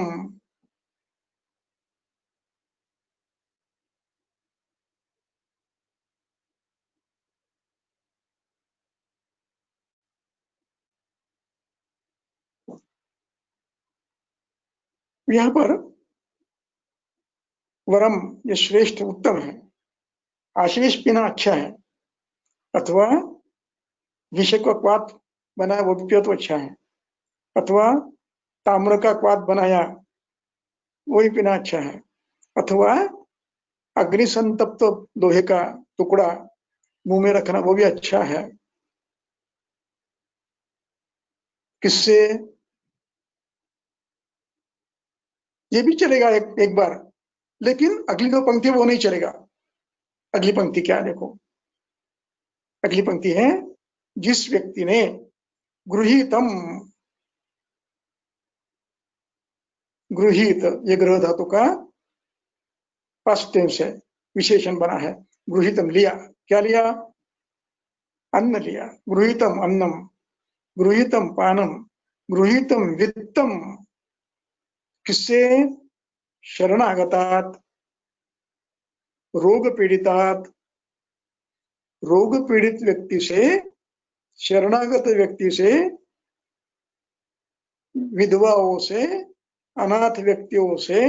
यहाँ पर वरम ये श्रेष्ठ उत्तम है, आशीष पीना अच्छा है, अथवा विषय को क्वात बनाए वो भी पियो तो अच्छा है, अथवा ताम्र का क्वाथ बनाया वही पीना अच्छा है, अथवा अग्नि संतप्त लोहे का टुकड़ा मुंह में रखना वो भी अच्छा है। किससे? ये भी चलेगा एक बार, लेकिन अगली दो पंक्ति वो नहीं चलेगा। अगली पंक्ति क्या है देखो, अगली पंक्ति है जिस व्यक्ति ने गृहीतम, गृहीत ये गृह धातु का पास्ट टेंस है, विशेषण बना है। गृहीतम लिया, क्या लिया? अन्न लिया। गृहीतम अन्नम, गृहीतम पानम, गृहीतम वित्तम। किससे? शरणागतात, रोग पीड़ितात। रोग पीड़ित व्यक्ति से, शरणागत व्यक्ति से, विधवाओं से, अनाथ व्यक्तियों से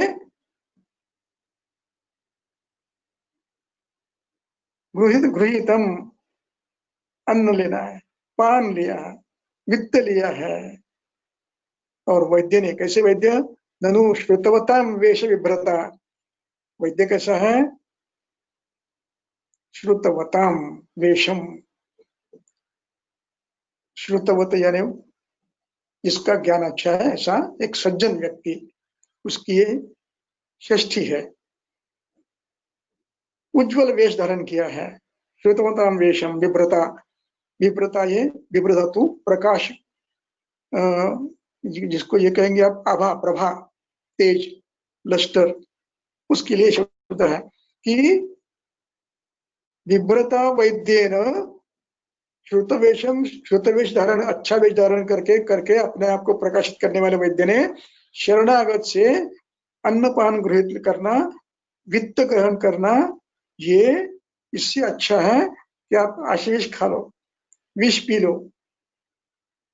गृहीतम अन्न लेना है, पान लिया, वित्त लिया है। और वैद्य ने, कैसे वैद्य? ननु श्रुतवताम वेश विभ्रता। वैद्य कैसा है? श्रुतवताम वेशम, श्रुतवत यानी जिसका ज्ञान अच्छा है, ऐसा एक सज्जन व्यक्ति, उसकी ये षष्ठी है। उज्ज्वल वेश धारण किया है। श्रुतवताम वेशम विभ्रता, विभ्रता ये विभ्र धातु प्रकाश, जिसको ये कहेंगे आप आभा, प्रभा, तेज, लस्टर, उसके लिए शब्द है कि विभ्रता वैद्येन श्रुतवेशम, श्रुतवेश धारण, अच्छा वेश धारण करके करके अपने आप को प्रकाशित करने वाले वैद्य ने शरणागत से अन्नपान ग्रहित करना, वित्त ग्रहण करना, ये इससे अच्छा है कि आप आशीष खा लो, विष पी लो,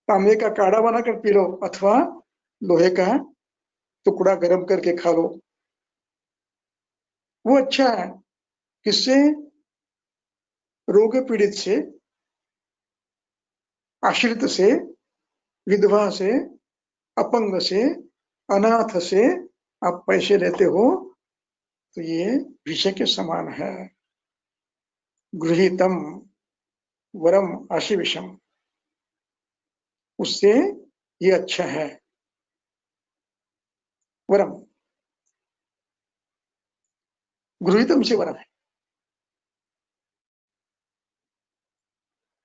तांबे का काढ़ा बनाकर पी लो, अथवा लोहे का टुकड़ा गर्म करके खा लो, वो अच्छा है। किससे? रोग पीड़ित से, आश्रित से, विधवा से, अपंग से, अनाथ से आप पैसे लेते हो तो ये विषय के समान है। गृहीतम वरम आशीविषम, उससे ये अच्छा है। वरम, गृहीतम से वरम है,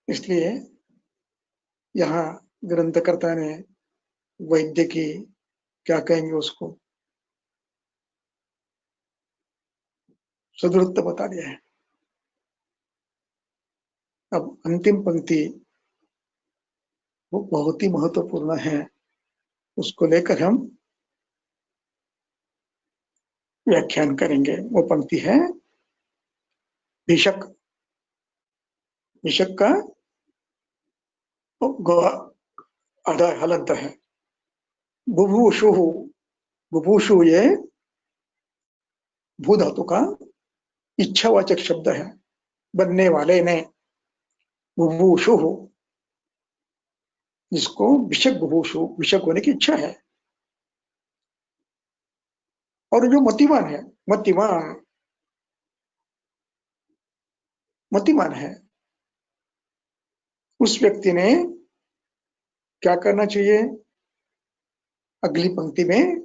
इसलिए यहाँ ग्रंथकर्ता ने वैद्य की, क्या कहेंगे उसको, सदृढ़ता बता दिया है। अब अंतिम पंक्ति वो बहुत ही महत्वपूर्ण है, उसको लेकर हम व्याख्यान करेंगे। वो पंक्ति है भिषक, भिषक का आधा हलंत है। बुभूषु, बुभूषु ये भू धातु का इच्छावाचक शब्द है, बनने वाले ने। बुभूषु, जिसको विषक, बुभूषु विषक होने की इच्छा है। और जो मतिमान है, मतिमान, मतिमान है, उस व्यक्ति ने क्या करना चाहिए? अगली पंक्ति में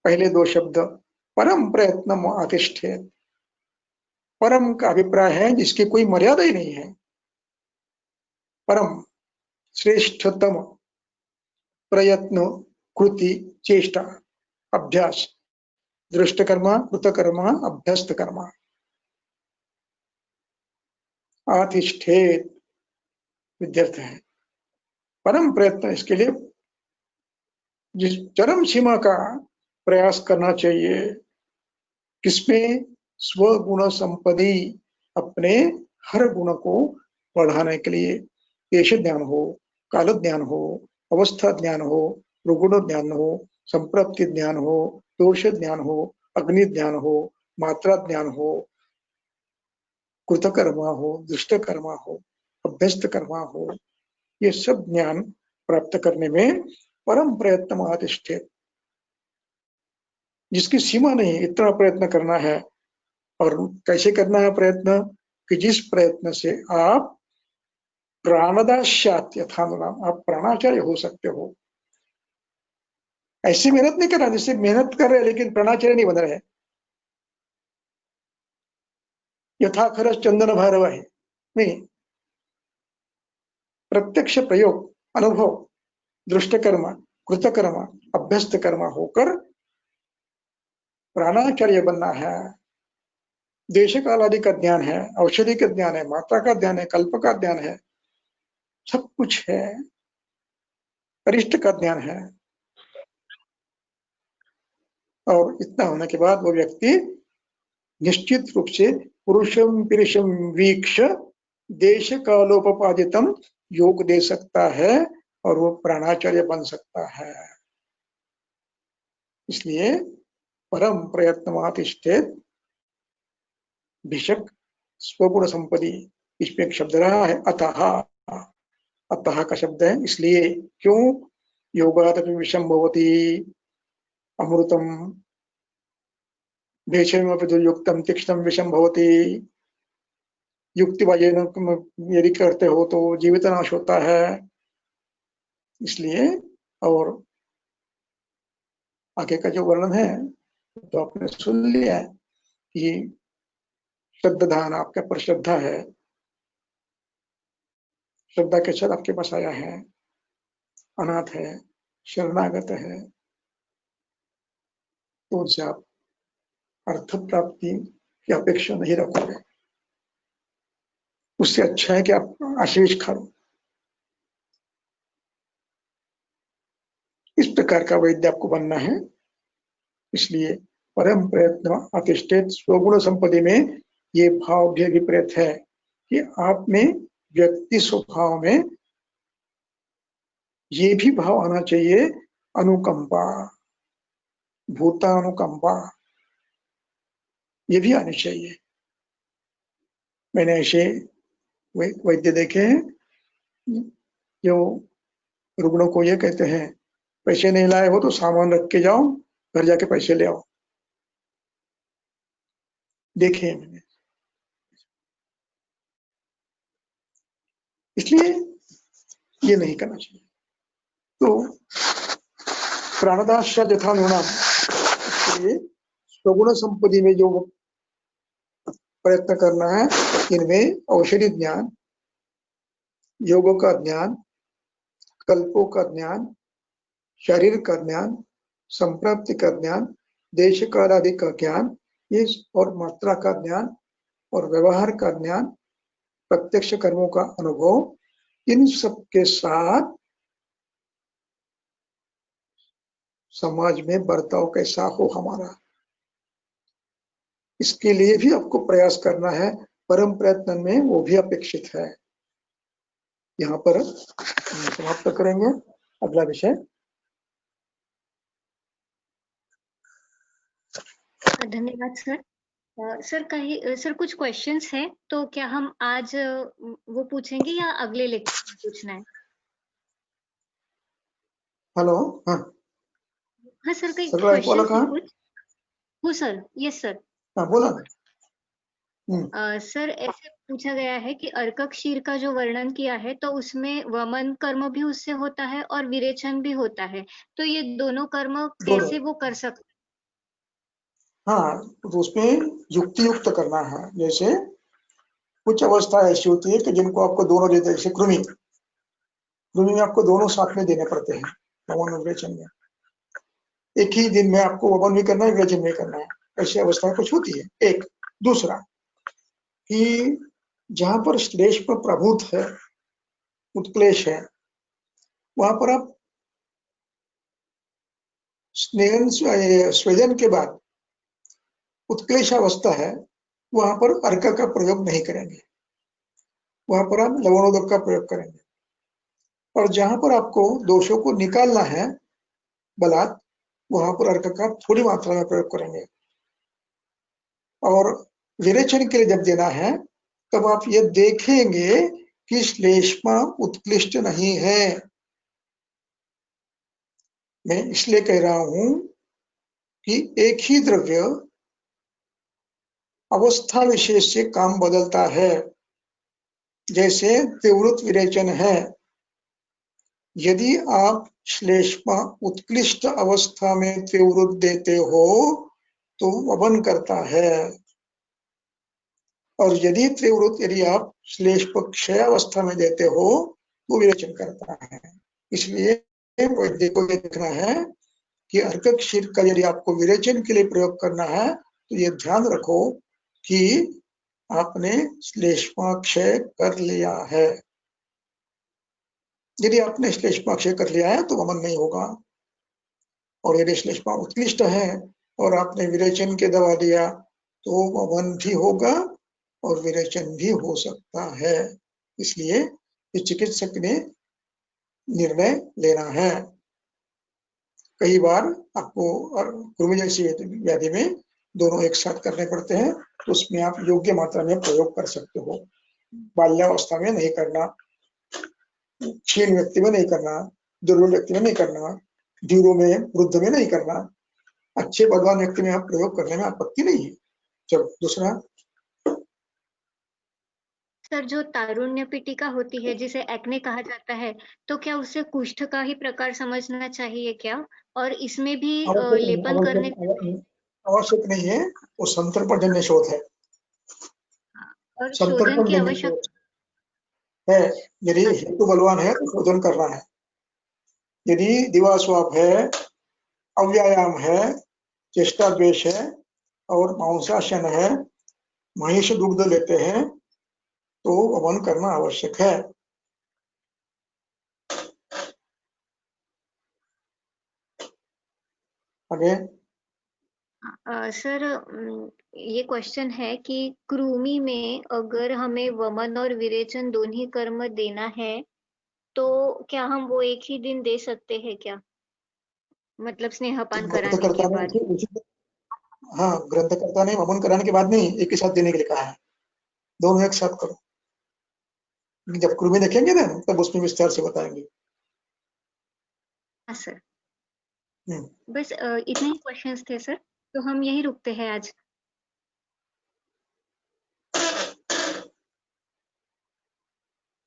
पहले दो शब्द परम प्रयत्न आतिष्ठे, परम का अभिप्राय है जिसकी कोई मर्यादा ही नहीं है। परम, श्रेष्ठतम, प्रयत्न, कृति, चेष्टा, अभ्यास, दृष्टकर्मा, कृतकर्मा, अभ्यस्त कर्मा। आतिष्ठेत विद्यार्थ है। परम प्रयत्न, इसके लिए जिस चरम सीमा का प्रयास करना चाहिए। किसमें? स्वगुण संपत्ति, अपने हर गुण को बढ़ाने के लिए। देश ज्ञान हो, काल ज्ञान हो, अवस्था ज्ञान हो, रुगुण ज्ञान हो, संप्रप्ति ज्ञान हो, दोष ज्ञान हो, अग्नि ज्ञान हो, मात्रा ज्ञान हो, कृतकर्मा हो, दुष्टकर्मा हो, अभ्यस्त कर्मा हो, ये सब ज्ञान प्राप्त करने में परम प्रयत्न आतिष्ठेत, जिसकी सीमा नहीं, इतना प्रयत्न करना है। और कैसे करना है प्रयत्न? कि जिस प्रयत्न से आप प्राणदास्यात् यथानुनाम, आप प्राणाचार्य हो सकते हो। ऐसी मेहनत नहीं करना जिससे मेहनत कर रहे हैं लेकिन प्राणाचार्य नहीं बन रहे। यथा खरस चंदन भैरव है नहीं, प्रत्यक्ष प्रयोग, अनुभव, दृष्टकर्म, कृतकर्म, अभ्यस्त कर्म होकर प्राणाचार्य बनना है। देश काल आदि का ज्ञान है, औषधि का ज्ञान है, मात्रा का ज्ञान है, कल्प का ज्ञान है, सब कुछ है, अरिष्ट का ज्ञान है। और इतना होने के बाद वो व्यक्ति निश्चित रूप से पुरुषम पिरुषम वीक्ष देश कालोपादितम योग दे सकता है और वो प्राणाचार्य बन सकता है। इसलिए परम प्रयत्नमातिष्ठेत भिषक स्वगुण संपत्ति, इसमें एक शब्द रहा है अतः। अतः का शब्द है इसलिए, क्यों? योगात् विषम भवति अमृतम भेषजमपि दुर्युक्तम तीक्ष्णम विषम भवति। युक्तिवाजेन यदि करते हो तो जीवित नाश होता है। इसलिए, और आगे का जो वर्णन है तो आपने सुन लिया है कि श्रद्धान, आपके पर श्रद्धा है, श्रद्धा के साथ आपके पास आया है, अनाथ है, शरणागत है, तो उनसे आप अर्थ प्राप्ति की अपेक्षा नहीं रखोगे। उससे अच्छा है कि आप आशीष खा लो। इस प्रकार का वैद्य आपको बनना है। इसलिए परम प्रयत्न अतिष्ठित स्वगुण संपत्ति में ये भाव भी अभिप्रेत है कि आप में व्यक्ति स्वभाव में ये भी भाव आना चाहिए, अनुकंपा, भूतानुकंपा, ये भी आनी चाहिए। मैंने ऐसे वैद्य देखे हैं जो रुग्णों को ये कहते हैं, पैसे नहीं लाए हो तो सामान रख के जाओ, घर जाके पैसे ले आओ। देखे हैं मैंने। इसलिए ये नहीं करना चाहिए। तो प्राणदास यथा नुणाम, इसलिए स्वगुण संपत्ति में जो प्रयत्न करना है, इनमें औषधि ज्ञान, योगों का ज्ञान, कल्पों का ज्ञान, शरीर का ज्ञान, संप्राप्ति का ज्ञान, देश काल आदि का ज्ञान, ये और मात्रा का ज्ञान और व्यवहार का ज्ञान, प्रत्यक्ष कर्मों का अनुभव, इन सब के साथ समाज में बर्ताव कैसा हो हमारा, इसके लिए भी आपको प्रयास करना है। परम प्रयत्न में वो भी अपेक्षित है। यहाँ पर समाप्त करेंगे। अगला विषय। धन्यवाद सर। सर कुछ क्वेश्चंस हैं, तो क्या हम आज वो पूछेंगे या अगले लेक्चर में पूछना है? हेलो। हाँ हाँ सर, कई सर, एक वाला क्वेश्चंस कहा? हैं कुछ। हो सर, यस सर। हाँ बोला ना। सर ऐसे पूछा गया है कि अर्क क्षीर का जो वर्णन किया है तो उसमें वमन कर्म भी उससे होता है और विरेचन भी होता है, तो ये दोनों कर्म दोनों। कैसे वो कर सकते? हाँ, तो उसमें युक्ति युक्त करना है। जैसे कुछ अवस्था ऐसी होती है कि जिनको आपको दोनों देते हैं। जैसे कृमि में आपको दोनों साथ में देने पड़ते हैं, वमन और विरेचन में। एक ही दिन में आपको वमन भी करना है, विरेचन भी करना है। ऐसी अवस्था कुछ होती है। एक दूसरा कि जहां पर श्लेष पर प्रभुत है, उत्क्लेश है, वहां पर आप स्वेदन के बाद उत्क्लेशावस्था है, वहां पर अर्क का प्रयोग नहीं करेंगे, वहां पर आप लवणोदक का प्रयोग करेंगे। और जहां पर आपको दोषों को निकालना है बलात्, वहां पर अर्क का थोड़ी मात्रा में प्रयोग करेंगे। और विरेचन के लिए जब देना है तब आप ये देखेंगे कि श्लेष्मा उत्कृष्ट नहीं है, मैं इसलिए कह रहा हूं कि एक ही द्रव्य अवस्था विशेष से काम बदलता है। जैसे तीव्रत विरेचन है, यदि आप श्लेष्मा उत्कृष्ट अवस्था में तीव्रत देते हो तो वमन करता है, और यदि आप श्लेष्म क्षय अवस्था में देते हो तो विरेचन करता है। इसलिए वैद्य को ये देखना है कि अर्क क्षीर का यदि आपको विरेचन के लिए प्रयोग करना है तो ये ध्यान रखो कि आपने श्लेष्माक्षय कर लिया है। यदि आपने श्लेष्माक्षय कर लिया है तो वमन नहीं होगा, और यदि श्लेष्मा उत्कृष्ट है और आपने विरेचन के दवा दिया तो वमन भी होगा और विरेचन भी हो सकता है। इसलिए चिकित्सक ने निर्णय लेना है। कई बार आपको कृमि जैसी व्याधि में दोनों एक साथ करने पड़ते हैं, तो उसमें आप योग्य मात्रा में प्रयोग कर सकते हो। बाल्यावस्था में नहीं करना, क्षीण व्यक्ति में नहीं करना, दुर्बल व्यक्ति में नहीं करना, धीरों में, वृद्ध में नहीं करना। अच्छे बलवान व्यक्ति में आप प्रयोग करने में आपत्ति नहीं है। चलो दूसरा। सर, जो तारुण्य पिटिका होती है जिसे एक्ने कहा जाता है, तो क्या उसे कुष्ठ का ही प्रकार समझना चाहिए क्या? और इसमें भी लेपन करने आवश्यक नहीं है, वो संतर्पणजन्य शोथ है। और शोधन की आवश्यकता है। यदि हेतु बलवान है तो शोधन करना है। यदि दिवास्वाप है, अव्यायाम है, चेष्टा द्वेष है और मांसाशन है, महिष दुग्ध लेते हैं तो वमन करना आवश्यक है। आगे। सर, ये क्वेश्चन है कि कृमि में अगर हमें वमन और विरेचन दोनों कर्म देना है तो क्या हम वो एक ही दिन दे सकते हैं क्या? मतलब स्नेहपान कराने के बाद। हाँ, ग्रंथकर्ता ने वमन कराने के बाद नहीं, एक ही साथ देने के लिए कहा है। दोनों एक साथ करो। जब कृमि देखेंगे ना तब उसमें विस्तार से बताएंगे। हाँ सर, बस इतने ही क्वेश्चंस थे सर, तो हम यही रुकते हैं आज।